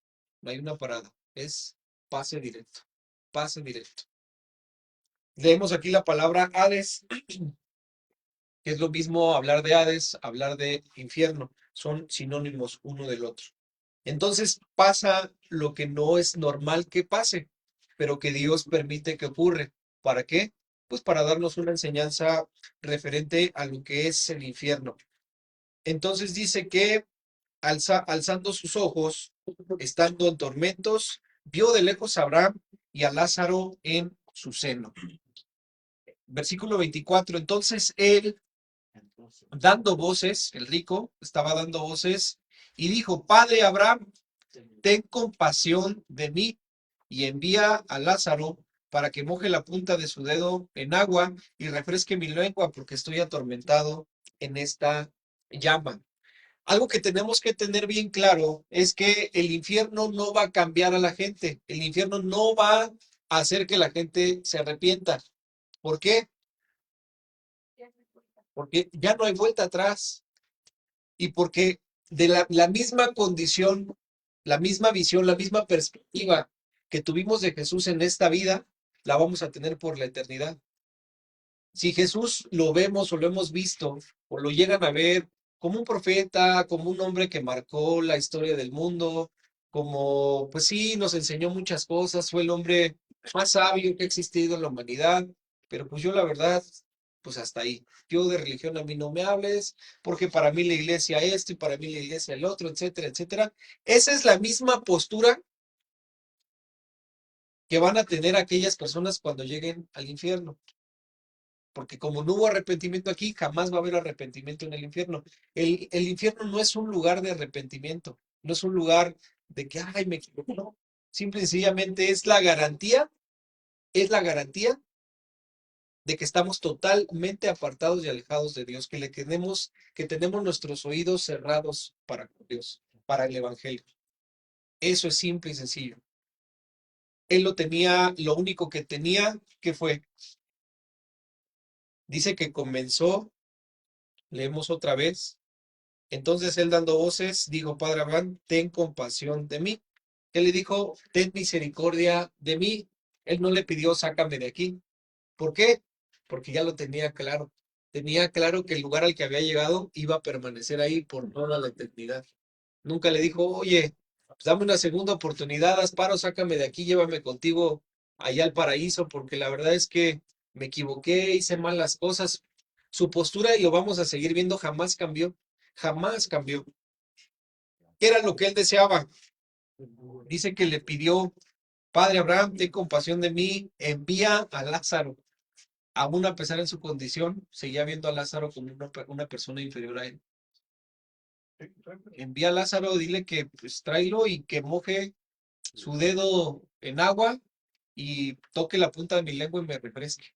no hay una parada, es pase directo, pase directo. Leemos aquí la palabra Hades, que es lo mismo hablar de Hades, hablar de infierno, son sinónimos uno del otro. Entonces pasa lo que no es normal que pase, pero que Dios permite que ocurre. ¿Para qué? Pues para darnos una enseñanza referente a lo que es el infierno. Entonces dice que alzando sus ojos, estando en tormentos, vio de lejos a Abraham y a Lázaro en su seno. Versículo 24. Entonces él, dando voces, el rico estaba dando voces y dijo: Padre Abraham, ten compasión de mí y envía a Lázaro para que moje la punta de su dedo en agua y refresque mi lengua, porque estoy atormentado en esta llama. Algo que tenemos que tener bien claro es que el infierno no va a cambiar a la gente. El infierno no va a hacer que la gente se arrepienta. ¿Por qué? Porque ya no hay vuelta atrás. Y porque de la misma condición, la misma visión, la misma perspectiva que tuvimos de Jesús en esta vida, la vamos a tener por la eternidad. Si Jesús lo vemos o lo hemos visto o lo llegan a ver como un profeta, como un hombre que marcó la historia del mundo, como, pues sí, nos enseñó muchas cosas, fue el hombre más sabio que ha existido en la humanidad, pero pues yo la verdad, pues hasta ahí. Yo de religión a mí no me hables, porque para mí la iglesia esto y para mí la iglesia el otro, etcétera, etcétera. Esa es la misma postura que van a tener aquellas personas cuando lleguen al infierno. Porque como no hubo arrepentimiento aquí, jamás va a haber arrepentimiento en el infierno. El infierno no es un lugar de arrepentimiento, no es un lugar de que, ay, me equivoqué, no. Simple y sencillamente es la garantía de que estamos totalmente apartados y alejados de Dios, que tenemos nuestros oídos cerrados para Dios, para el Evangelio. Eso es simple y sencillo. Él lo tenía, lo único que tenía, ¿qué fue? Dice que comenzó, leemos otra vez. Entonces él dando voces, dijo, Padre Abraham, ten compasión de mí. Él le dijo, ten misericordia de mí. Él no le pidió, sácame de aquí. ¿Por qué? Porque ya lo tenía claro. Tenía claro que el lugar al que había llegado iba a permanecer ahí por toda la eternidad. Nunca le dijo, oye, pues dame una segunda oportunidad, Asparo, sácame de aquí, llévame contigo allá al paraíso, porque la verdad es que me equivoqué, hice mal las cosas. Su postura, y lo vamos a seguir viendo, jamás cambió, jamás cambió. ¿Qué era lo que él deseaba? Dice que le pidió, Padre Abraham, ten compasión de mí, envía a Lázaro. Aún a pesar de su condición, seguía viendo a Lázaro como una persona inferior a él. Envía a Lázaro, dile que pues tráelo y que moje su dedo en agua y toque la punta de mi lengua y me refresque.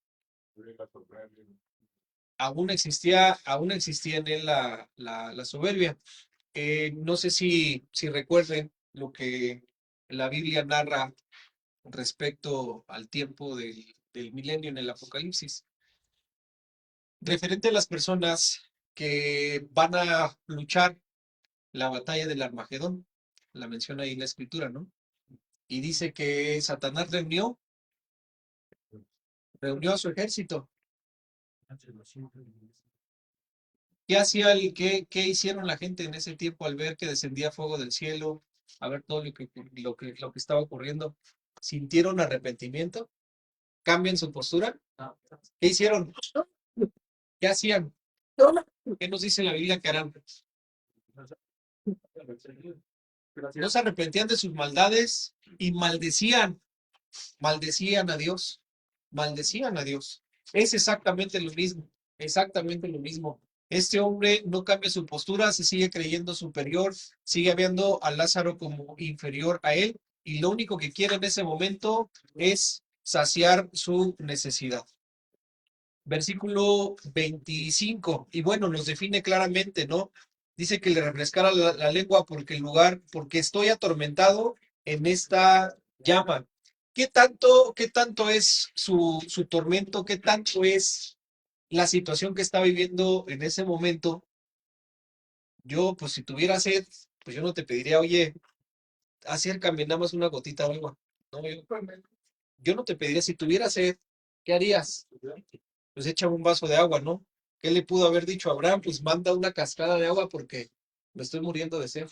Aún existía en él la soberbia. No sé si recuerden lo que la Biblia narra respecto al tiempo del milenio en el Apocalipsis. Referente a las personas que van a luchar la batalla del Armagedón, la menciona ahí la escritura, ¿no? Y dice que Satanás reunió a su ejército. ¿Qué hacía qué hicieron la gente en ese tiempo al ver que descendía fuego del cielo, a ver todo lo que estaba ocurriendo? ¿Sintieron arrepentimiento? ¿Cambian su postura? ¿Qué hicieron? ¿Qué hacían? ¿Qué nos dice la Biblia que harán? No se arrepentían de sus maldades y maldecían a Dios, maldecían a Dios. Es exactamente lo mismo, exactamente lo mismo. Este hombre no cambia su postura, se sigue creyendo superior, sigue viendo a Lázaro como inferior a él y lo único que quiere en ese momento es saciar su necesidad. Versículo 25, y bueno, nos define claramente, ¿no? Dice que le refrescara la lengua porque estoy atormentado en esta llama. Qué tanto es su tormento? ¿Qué tanto es la situación que está viviendo en ese momento? Yo, pues si tuviera sed, pues yo no te pediría, oye, acércame nada más una gotita de agua. No, yo no te pediría, si tuviera sed, ¿qué harías? Pues echa un vaso de agua, ¿no? ¿Qué le pudo haber dicho a Abraham? Pues manda una cascada de agua porque me estoy muriendo de sed.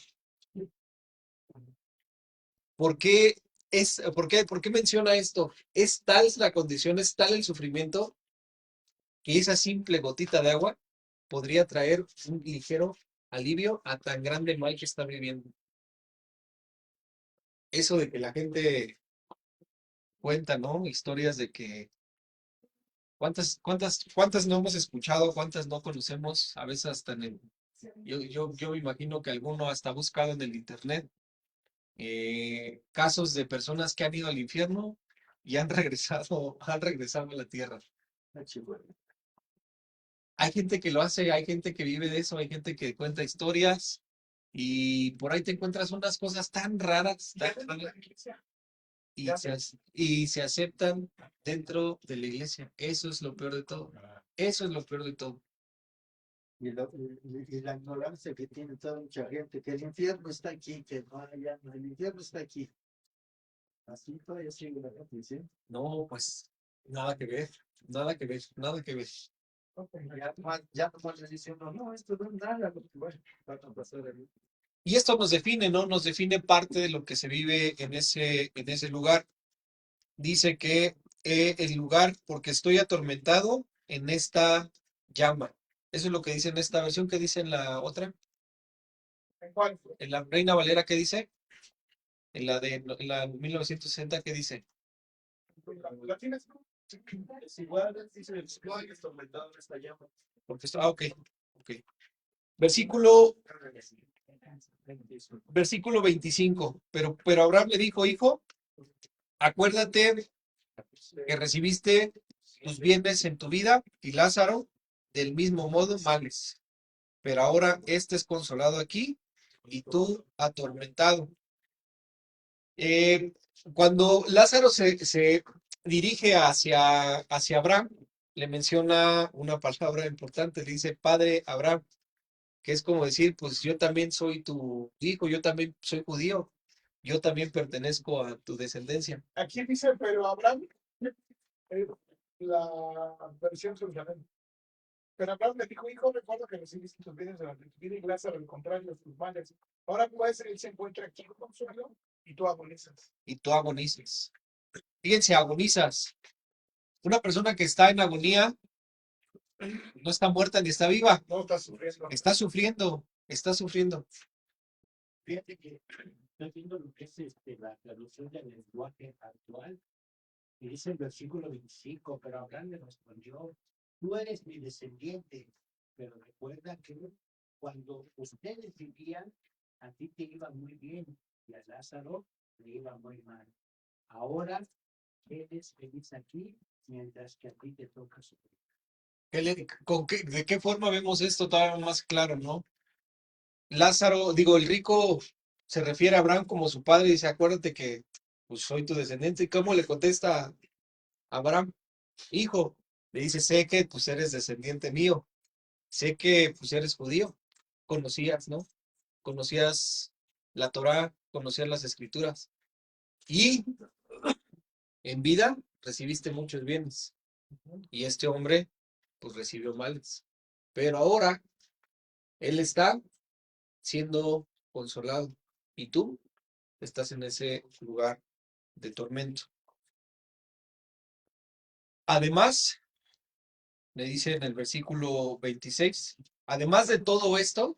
¿Por qué menciona esto? Es tal la condición, es tal el sufrimiento que esa simple gotita de agua podría traer un ligero alivio a tan grande mal que está viviendo. Eso de que la gente cuenta, ¿no? Historias de que cuántas no hemos escuchado, cuántas no conocemos, a veces hasta yo me imagino que alguno hasta ha buscado en el internet casos de personas que han ido al infierno y han regresado a la tierra. Hay gente que lo hace, hay gente que vive de eso, hay gente que cuenta historias y por ahí te encuentras unas cosas tan raras, y se aceptan dentro de la iglesia. Eso es lo peor de todo. Eso es lo peor de todo. Y la ignorancia que tiene toda mucha gente, que el infierno está aquí, que no, allá no, el infierno está aquí. Así todavía sigue la gente diciendo. No, pues nada que ver, nada que ver, nada que ver. Ya nomás les dice uno, no, esto no es nada, bueno, va a pasar ahí. Y esto nos define, ¿no? Nos define parte de lo que se vive en ese lugar. Dice que el lugar, porque estoy atormentado en esta llama. Eso es lo que dice en esta versión. ¿Qué dice en la otra? ¿En cuál? En la Reina Valera, ¿qué dice? En la 1960, ¿qué dice? ¿La tienes? Es igual, dice el Señor que está aumentado en esta llama. Porque está, ok. Versículo 25. Pero Abraham le dijo, hijo, acuérdate que recibiste tus bienes en tu vida y Lázaro del mismo modo males. Pero ahora este es consolado aquí y tú atormentado. Cuando Lázaro se dirige hacia Abraham, le menciona una palabra importante, le dice Padre Abraham, que es como decir, pues yo también soy tu hijo, yo también soy judío, yo también pertenezco a tu descendencia. Aquí dice, pero Abraham, eh, la versión Jerusalén. Pero Abraham le dijo, hijo, recuerdo que recibiste tus bienes durante tu vida y Lázaro, al contrario, tus males. Ahora pues él se encuentra aquí con consuelo y tú agonizas. Y tú agonizas. Fíjense, agonizas. Una persona que está en agonía no está muerta ni está viva, No estás sufriendo. está sufriendo, está sufriendo. Fíjate que estoy viendo lo que es la traducción del lenguaje actual. Y dice el versículo 25, pero Abraham le respondió, tú eres mi descendiente, pero recuerda que cuando ustedes vivían, a ti te iba muy bien y a Lázaro le iba muy mal. Ahora eres feliz aquí, mientras que a ti te toca sufrir. ¿De qué forma vemos esto todavía más claro, no? Lázaro, digo, el rico se refiere a Abraham como su padre y dice, acuérdate que pues, soy tu descendiente. ¿Y cómo le contesta a Abraham? Hijo, le dice, sé que pues eres descendiente mío, sé que pues eres judío, conocías, ¿no? Conocías la Torá, conocías las escrituras y en vida recibiste muchos bienes y este hombre pues recibió males. Pero ahora él está siendo consolado y tú estás en ese lugar de tormento. Además, le dice en el versículo 26, además de todo esto,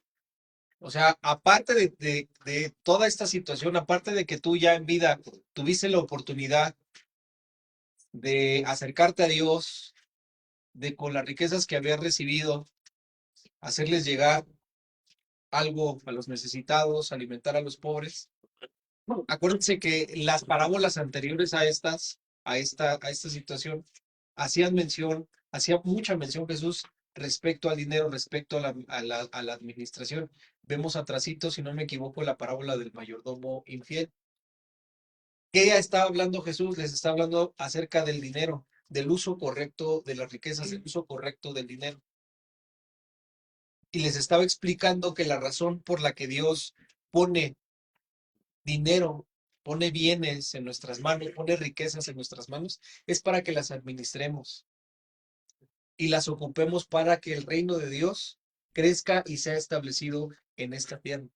o sea, aparte de toda esta situación, aparte de que tú ya en vida tuviste la oportunidad de acercarte a Dios, de con las riquezas que habías recibido, hacerles llegar algo a los necesitados, alimentar a los pobres. Acuérdense que las parábolas anteriores a esta situación, hacía mucha mención Jesús respecto al dinero, respecto a la administración. Vemos atrasito, si no me equivoco, la parábola del mayordomo infiel. ¿Qué está hablando Jesús? Les está hablando acerca del dinero, del uso correcto de las riquezas, del uso correcto del dinero. Y les estaba explicando que la razón por la que Dios pone dinero, pone bienes en nuestras manos, pone riquezas en nuestras manos, es para que las administremos y las ocupemos para que el reino de Dios crezca y sea establecido en esta tierra.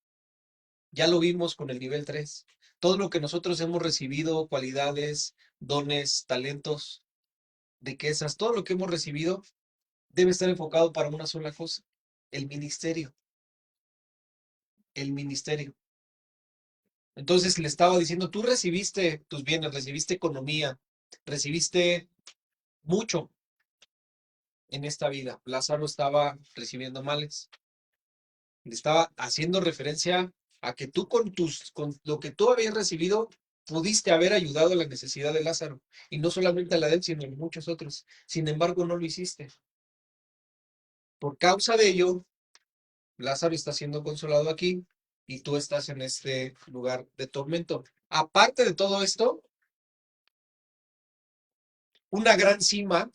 Ya lo vimos con el nivel 3. Todo lo que nosotros hemos recibido, cualidades, dones, talentos, riquezas, todo lo que hemos recibido debe estar enfocado para una sola cosa, el ministerio, el ministerio. Entonces le estaba diciendo, tú recibiste tus bienes, recibiste economía, recibiste mucho en esta vida. Lázaro estaba recibiendo males. Le estaba haciendo referencia a que tú con lo que tú habías recibido, pudiste haber ayudado a la necesidad de Lázaro. Y no solamente a la de él, sino a muchos otros. Sin embargo, no lo hiciste. Por causa de ello, Lázaro está siendo consolado aquí y tú estás en este lugar de tormento. Aparte de todo esto, una gran cima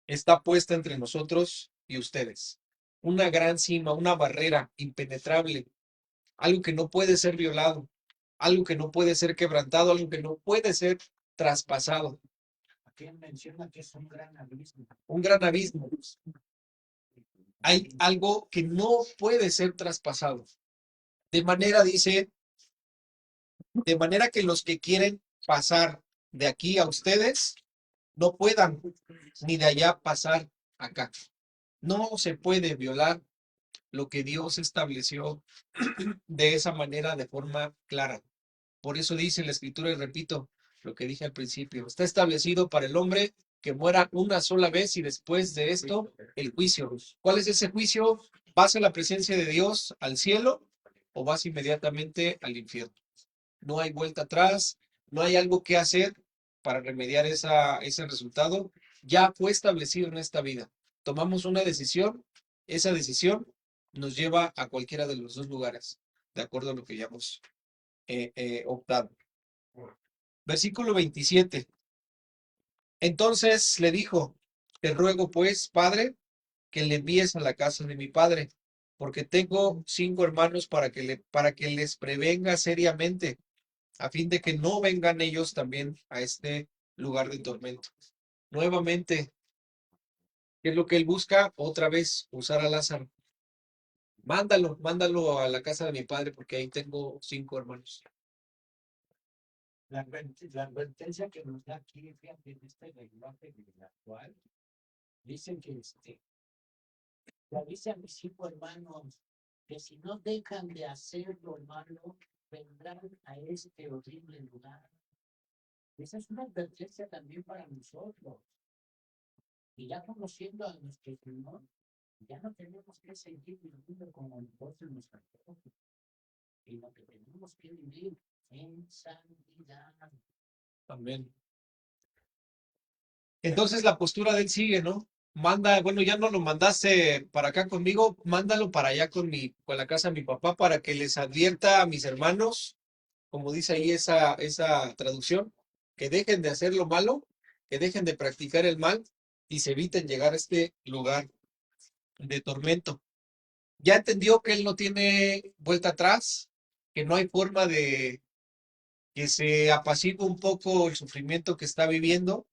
está puesta entre nosotros y ustedes. Una gran cima, una barrera impenetrable, algo que no puede ser violado, algo que no puede ser quebrantado, algo que no puede ser traspasado. Aquí menciona que es un gran abismo. Un gran abismo. Hay algo que no puede ser traspasado. De manera, dice, de manera que los que quieren pasar de aquí a ustedes no puedan ni de allá pasar acá. No se puede violar lo que Dios estableció de esa manera, de forma clara. Por eso dice la Escritura, y repito lo que dije al principio, está establecido para el hombre que muera una sola vez y después de esto el juicio. ¿Cuál es ese juicio? ¿Vas a la presencia de Dios al cielo o vas inmediatamente al infierno? No hay vuelta atrás, no hay algo que hacer para remediar ese resultado. Ya fue establecido en esta vida. Tomamos una decisión, esa decisión nos lleva a cualquiera de los dos lugares, de acuerdo a lo que ya hemos optado. Versículo 27. Entonces le dijo, Te ruego, pues, Padre, que le envíes a la casa de mi padre, porque tengo 5 hermanos para que les prevenga seriamente, a fin de que no vengan ellos también a este lugar de tormento. Nuevamente, ¿qué es lo que él busca? Otra vez, usar a Lázaro. Mándalo a la casa de mi padre, porque ahí tengo 5 hermanos. La advertencia que nos da aquí, fíjate, en este lenguaje actual, dicen que le dice a mis 5 hermanos que si no dejan de hacer lo malo, vendrán a este horrible lugar. Esa es una advertencia también para nosotros. Y ya conociendo a nuestro Señor, ya no tenemos que seguir viviendo como nosotros nos antoja, sino que tenemos que vivir en santidad. Amén. Entonces la postura de él sigue, ¿no? Manda, bueno, ya no lo mandaste para acá conmigo, mándalo para allá con la casa de mi papá para que les advierta a mis hermanos, como dice ahí esa traducción, que dejen de hacer lo malo, que dejen de practicar el mal y se eviten llegar a este lugar de tormento. Ya entendió que él no tiene vuelta atrás, que no hay forma de que se apacigüe un poco el sufrimiento que está viviendo,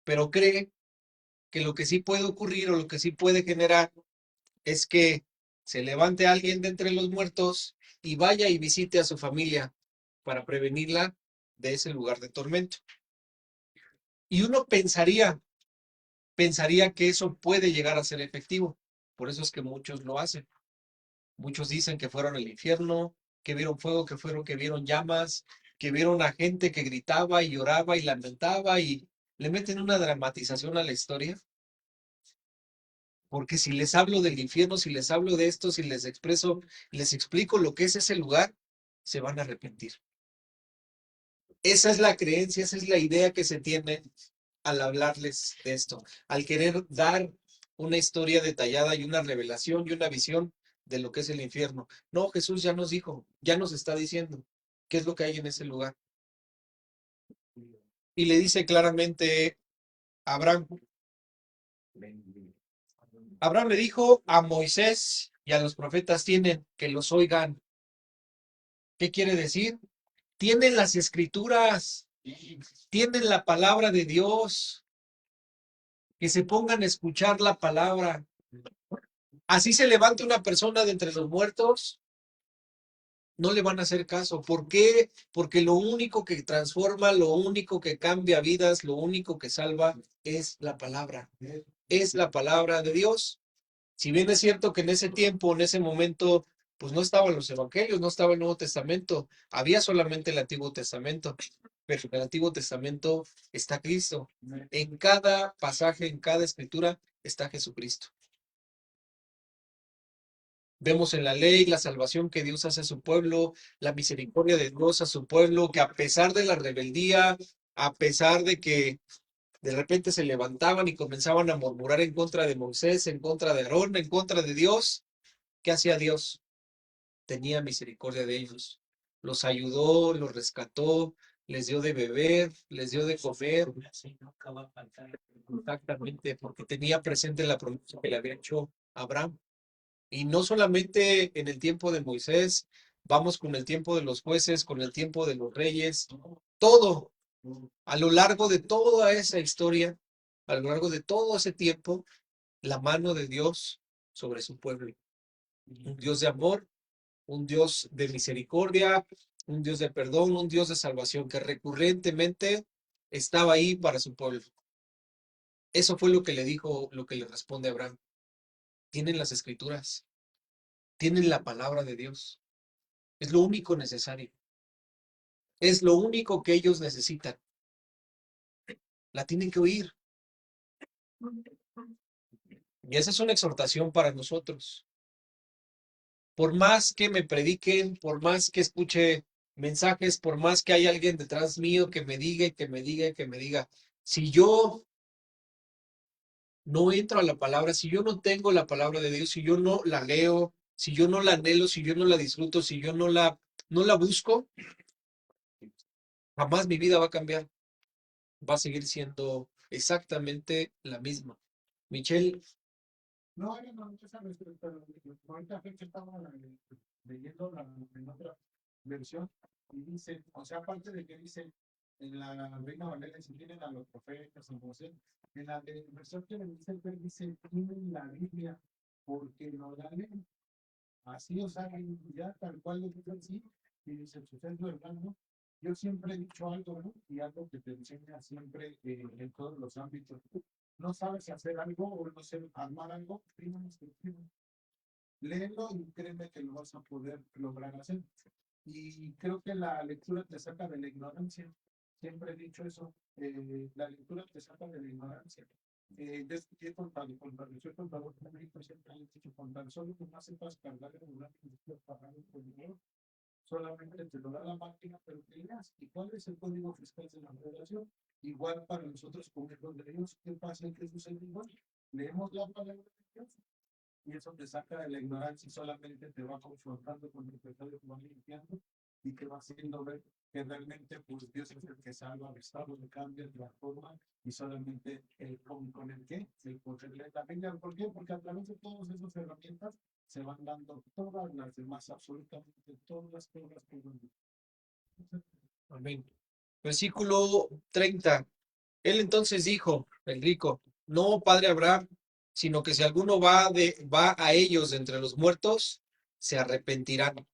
pero cree que lo que sí puede ocurrir o lo que sí puede generar es que se levante alguien de entre los muertos y vaya y visite a su familia para prevenirla de ese lugar de tormento. Y uno pensaría que eso puede llegar a ser efectivo. Por eso es que muchos lo hacen. Muchos dicen que fueron al infierno, que vieron fuego, que vieron llamas, que vieron a gente que gritaba y lloraba y lamentaba y le meten una dramatización a la historia. Porque si les hablo del infierno, si les hablo de esto, si les expreso, les explico lo que es ese lugar, se van a arrepentir. Esa es la creencia, esa es la idea que se tiene al hablarles de esto, al querer dar una historia detallada y una revelación y una visión de lo que es el infierno. No, Jesús ya nos dijo, ya nos está diciendo qué es lo que hay en ese lugar. Y le dice claramente a Abraham. Abraham le dijo a Moisés y a los profetas tienen que los oigan. ¿Qué quiere decir? Tienen las escrituras, tienen la palabra de Dios, que se pongan a escuchar la palabra. Así se levanta una persona de entre los muertos, no le van a hacer caso. ¿Por qué? Porque lo único que transforma, lo único que cambia vidas, lo único que salva es la palabra. Es la palabra de Dios. Si bien es cierto que en ese tiempo, en ese momento, pues no estaban los evangelios, no estaba el Nuevo Testamento, había solamente el Antiguo Testamento, pero en el Antiguo Testamento está Cristo. En cada pasaje, en cada escritura está Jesucristo. Vemos en la ley la salvación que Dios hace a su pueblo, la misericordia de Dios a su pueblo, que a pesar de la rebeldía, a pesar de que de repente se levantaban y comenzaban a murmurar en contra de Moisés, en contra de Aarón, en contra de Dios, ¿qué hacía Dios? Tenía misericordia de ellos. Los ayudó, los rescató, les dio de beber, les dio de comer. Exactamente, porque tenía presente la promesa que le había hecho Abraham. Y no solamente en el tiempo de Moisés, vamos con el tiempo de los jueces, con el tiempo de los reyes, todo, a lo largo de toda esa historia, a lo largo de todo ese tiempo, la mano de Dios sobre su pueblo. Un Dios de amor, un Dios de misericordia, un Dios de perdón, un Dios de salvación que recurrentemente estaba ahí para su pueblo. Eso fue lo que le dijo, lo que le responde a Abraham. Tienen las escrituras, tienen la palabra de Dios. Es lo único necesario. Es lo único que ellos necesitan. La tienen que oír. Y esa es una exhortación para nosotros. Por más que me prediquen, por más que escuche mensajes, por más que haya alguien detrás mío que me diga y que me diga y que me diga, si yo no entro a la palabra, si yo no tengo la palabra de Dios, si yo no la leo, si yo no la anhelo, si yo no la disfruto, si yo no la busco, jamás mi vida va a cambiar. Va a seguir siendo exactamente la misma. Michelle, No, no, esa no es, pero ahorita que estaba leyendo en otra versión y dice, o sea, aparte de que dice en la Reina Valera si tienen a los profetas, en José, en la versión que le dice, dice, tienen la Biblia porque no la leen. Así, o sea, ya tal cual lo dice así, y dice, pues es verdad, ¿no? Yo siempre he dicho algo, ¿no? Y algo que te enseña siempre en todos los ámbitos. No sabes hacer algo o no sé armar algo, primero escribirlo. Léelo y créeme que lo vas a poder lograr hacer. Y creo que la lectura te saca de la ignorancia. Siempre he dicho eso. La lectura te saca de la ignorancia. Yo estudié contador, soy contador público, siempre he dicho, con tan solo que no sepas cargar el lugar que estás pagando por dinero, solamente te lo da la máquina, pero que leas. ¿Y cuál es el código fiscal de la federación? Igual para nosotros como hijos de Dios, ¿qué pasa y qué sucede igual? Leemos la palabra de Dios y eso te saca de la ignorancia y solamente te va confrontando con el pecado que va limpiando y que va haciendo ver que realmente pues Dios es el que salva, restaura, cambia, transforma y solamente con el que el poder leer la Biblia. ¿Por qué? Porque a través de todas esas herramientas se van dando todas las demás, absolutamente todas las cosas que van. amén. Versículo 30. Él entonces dijo, el rico, no, padre Abraham, sino que si alguno va a ellos de entre los muertos, se arrepentirán.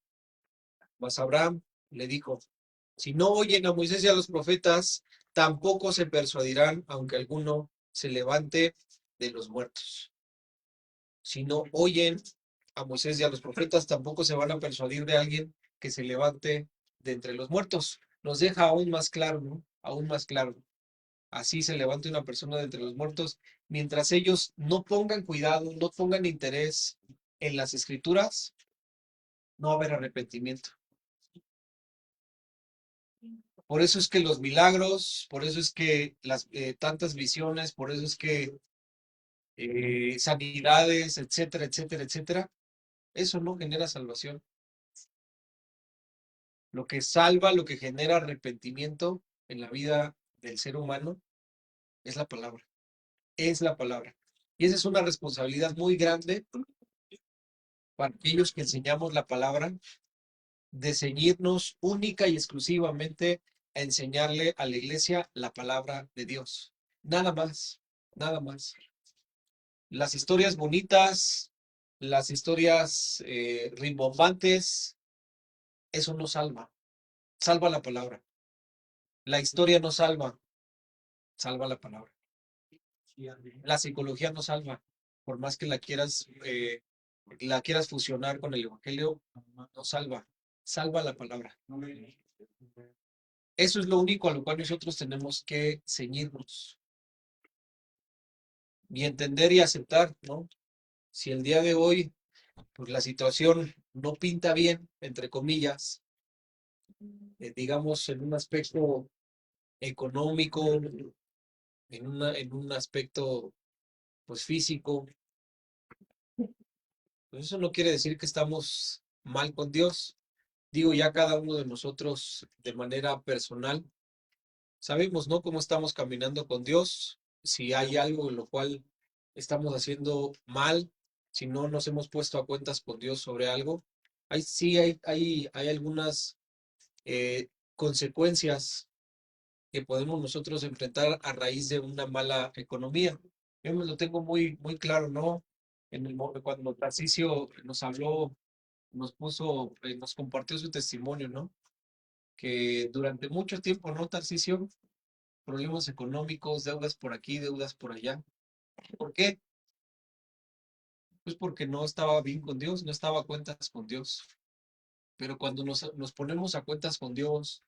Mas Abraham le dijo, si no oyen a Moisés y a los profetas, tampoco se persuadirán, aunque alguno se levante de los muertos. Si no oyen a Moisés y a los profetas, tampoco se van a persuadir de alguien que se levante de entre los muertos. Nos deja aún más claro, ¿no? Aún más claro. Así se levante una persona de entre los muertos, mientras ellos no pongan cuidado, no pongan interés en las escrituras, no va a haber arrepentimiento. Por eso es que los milagros, por eso es que las tantas visiones, por eso es que sanidades, etcétera, etcétera, etcétera, eso no genera salvación. Lo que salva, lo que genera arrepentimiento en la vida del ser humano es la palabra. Es la palabra. Y esa es una responsabilidad muy grande para aquellos que enseñamos la palabra, de ceñirnos única y exclusivamente a enseñarle a la iglesia la palabra de Dios. Nada más, nada más. Las historias bonitas, las historias rimbombantes, eso no salva. Salva la palabra. La historia no salva, salva la palabra. La psicología no salva, por más que la quieras fusionar con el evangelio, no salva, salva la palabra. Eso es lo único a lo cual nosotros tenemos que ceñirnos y entender y aceptar, ¿no? Si el día de hoy, pues la situación no pinta bien, entre comillas, digamos en un aspecto económico, en un aspecto pues físico, pues eso no quiere decir que estamos mal con Dios. Digo, ya cada uno de nosotros de manera personal sabemos, ¿no? Cómo estamos caminando con Dios, si hay algo en lo cual estamos haciendo mal, si no nos hemos puesto a cuentas con Dios sobre algo. Sí, hay algunas consecuencias que podemos nosotros enfrentar a raíz de una mala economía. Yo me lo tengo muy, muy claro, ¿no? Cuando Tarcisio nos habló, nos compartió su testimonio, ¿no? Que durante mucho tiempo, ¿no, Tarcisio? Problemas económicos, deudas por aquí, deudas por allá. ¿Por qué? Pues porque no estaba bien con Dios, no estaba a cuentas con Dios. Pero cuando nos ponemos a cuentas con Dios,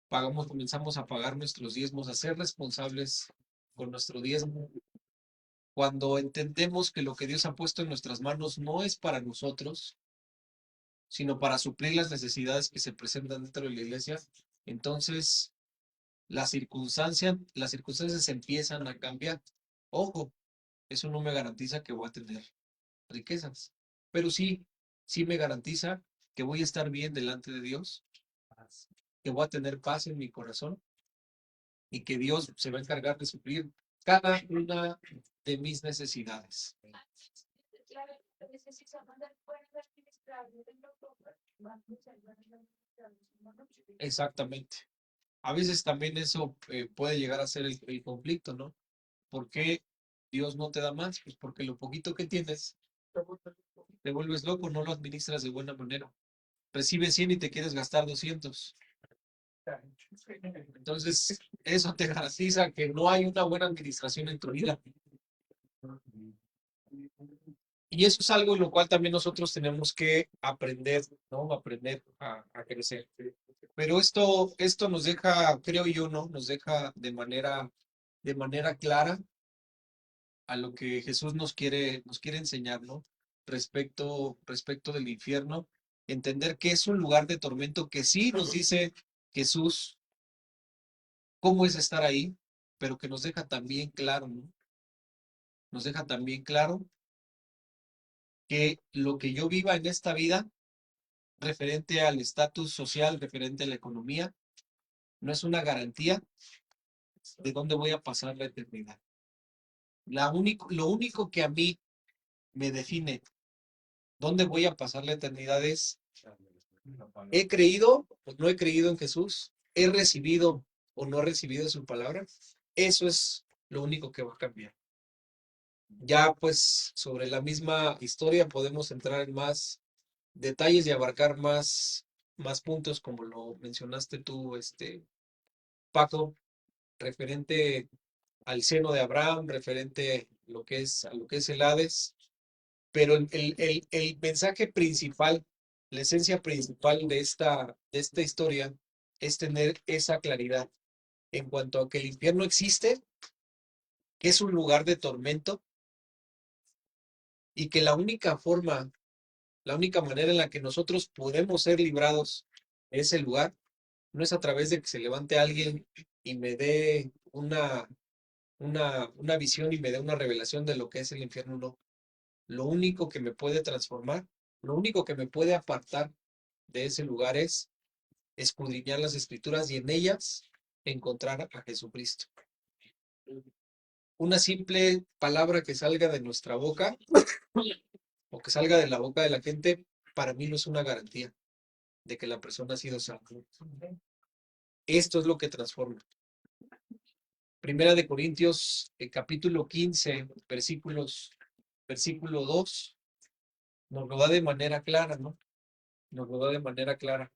comenzamos a pagar nuestros diezmos, a ser responsables con nuestro diezmo. Cuando entendemos que lo que Dios ha puesto en nuestras manos no es para nosotros, sino para suplir las necesidades que se presentan dentro de la iglesia, entonces las circunstancias empiezan a cambiar. Ojo, eso no me garantiza que voy a tener riquezas, pero sí me garantiza que voy a estar bien delante de Dios, que voy a tener paz en mi corazón y que Dios se va a encargar de suplir cada una de mis necesidades. Claro, a veces sí somos buenos administradores de los otros, vamos a ser buenos administradores humanos. Exactamente. A veces también eso puede llegar a ser el conflicto, ¿no? ¿Por qué Dios no te da más? Pues porque lo poquito que tienes te vuelves loco, no lo administras de buena manera. Recibes 100 y te quieres gastar 200. Entonces, eso te garantiza que no hay una buena administración en tu vida. Y eso es algo en lo cual también nosotros tenemos que aprender, ¿no? Aprender a crecer. Pero esto nos deja, creo yo, ¿no? Nos deja de manera clara a lo que Jesús nos quiere enseñar, ¿no? Respecto del infierno, entender que es un lugar de tormento, que sí nos dice Jesús cómo es estar ahí, pero que nos deja también claro, ¿no? Nos deja también claro que lo que yo viva en esta vida, referente al estatus social, referente a la economía, no es una garantía de dónde voy a pasar la eternidad. Lo único que a mí me define dónde voy a pasar la eternidad es, ¿he creído o no he creído en Jesús? ¿He recibido o no he recibido su palabra? Eso es lo único que va a cambiar. Ya pues sobre la misma historia podemos entrar en más detalles y abarcar más puntos como lo mencionaste tú, Paco, referente al seno de Abraham, referente a lo que es el Hades, pero el mensaje principal, la esencia principal de esta historia es tener esa claridad en cuanto a que el infierno existe, que es un lugar de tormento y que la única manera en la que nosotros podemos ser librados de ese lugar no es a través de que se levante alguien y me dé una visión y me dé una revelación de lo que es el infierno, no. Lo único que me puede transformar, lo único que me puede apartar de ese lugar es escudriñar las escrituras y en ellas encontrar a Jesucristo. Una simple palabra que salga de nuestra boca o que salga de la boca de la gente, para mí no es una garantía de que la persona ha sido salva. Esto es lo que transforma. Primera de Corintios, capítulo 15, versículo 2, nos lo da de manera clara, ¿no? Nos lo da de manera clara.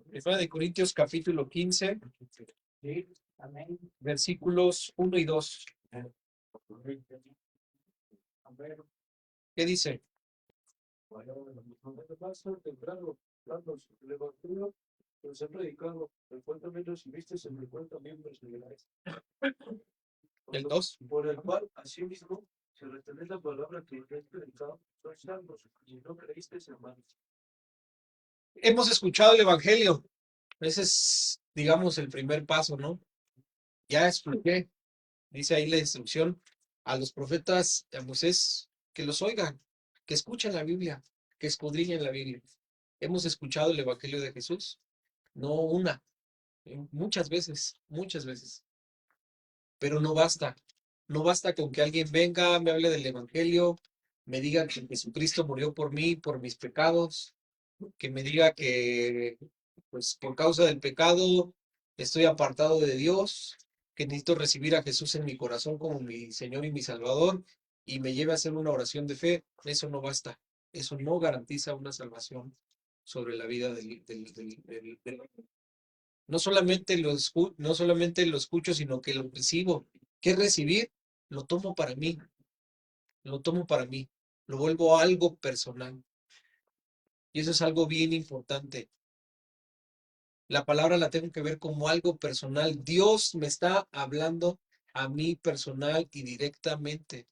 Primera de Corintios, capítulo 15, versículos 1 y 2. ¿Qué dice? Pues he predicado, el cual también recibiste, en el cual también perseveráis. El 2. Por el cual, asimismo, si retenéis la palabra que os he predicado, sois salvos, si no creísteis, hermanos. Hemos escuchado el Evangelio. Ese es, digamos, el primer paso, ¿no? Ya expliqué, dice ahí la instrucción a los profetas, a Moisés, que los oigan, que escuchen la Biblia, que escudriñen la Biblia. Hemos escuchado el Evangelio de Jesús, no una, muchas veces, pero no basta. No basta con que alguien venga, me hable del Evangelio, me diga que Jesucristo murió por mí, por mis pecados, que me diga que, pues, por causa del pecado estoy apartado de Dios, que necesito recibir a Jesús en mi corazón como mi Señor y mi Salvador, y me lleve a hacer una oración de fe. Eso no basta. Eso no garantiza una salvación sobre la vida del. No solamente lo escucho, sino que lo recibo. ¿Qué recibir? Lo tomo para mí, lo tomo para mí, lo vuelvo algo personal. Y eso es algo bien importante. La palabra la tengo que ver como algo personal. Dios me está hablando a mí personal y directamente.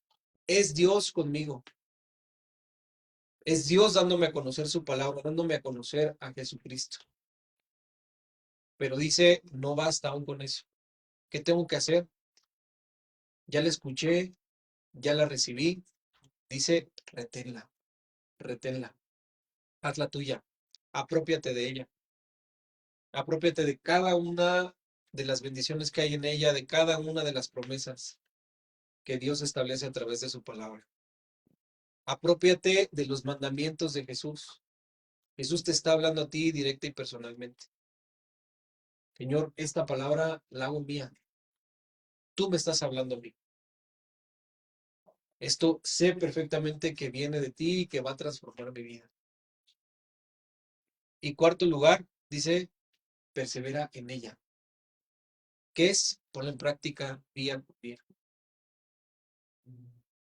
Es Dios conmigo. Es Dios dándome a conocer su palabra, dándome a conocer a Jesucristo. Pero dice, no basta aún con eso. ¿Qué tengo que hacer? Ya la escuché, ya la recibí. Dice, reténla, hazla tuya. Apropiate de ella. Apropiate de cada una de las bendiciones que hay en ella, de cada una de las promesas que Dios establece a través de su palabra. Apropiate de los mandamientos de Jesús. Jesús te está hablando a ti directa y personalmente. Señor, esta palabra la hago mía. Tú me estás hablando a mí. Esto sé perfectamente que viene de ti y que va a transformar mi vida. Y cuarto lugar, dice, persevera en ella. ¿Qué es? Ponla en práctica día por día.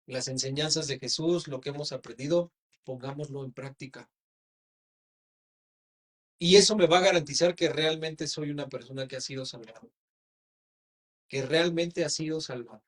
Las enseñanzas de Jesús, lo que hemos aprendido, pongámoslo en práctica. Y eso me va a garantizar que realmente soy una persona que ha sido salvada. Que realmente ha sido salvada.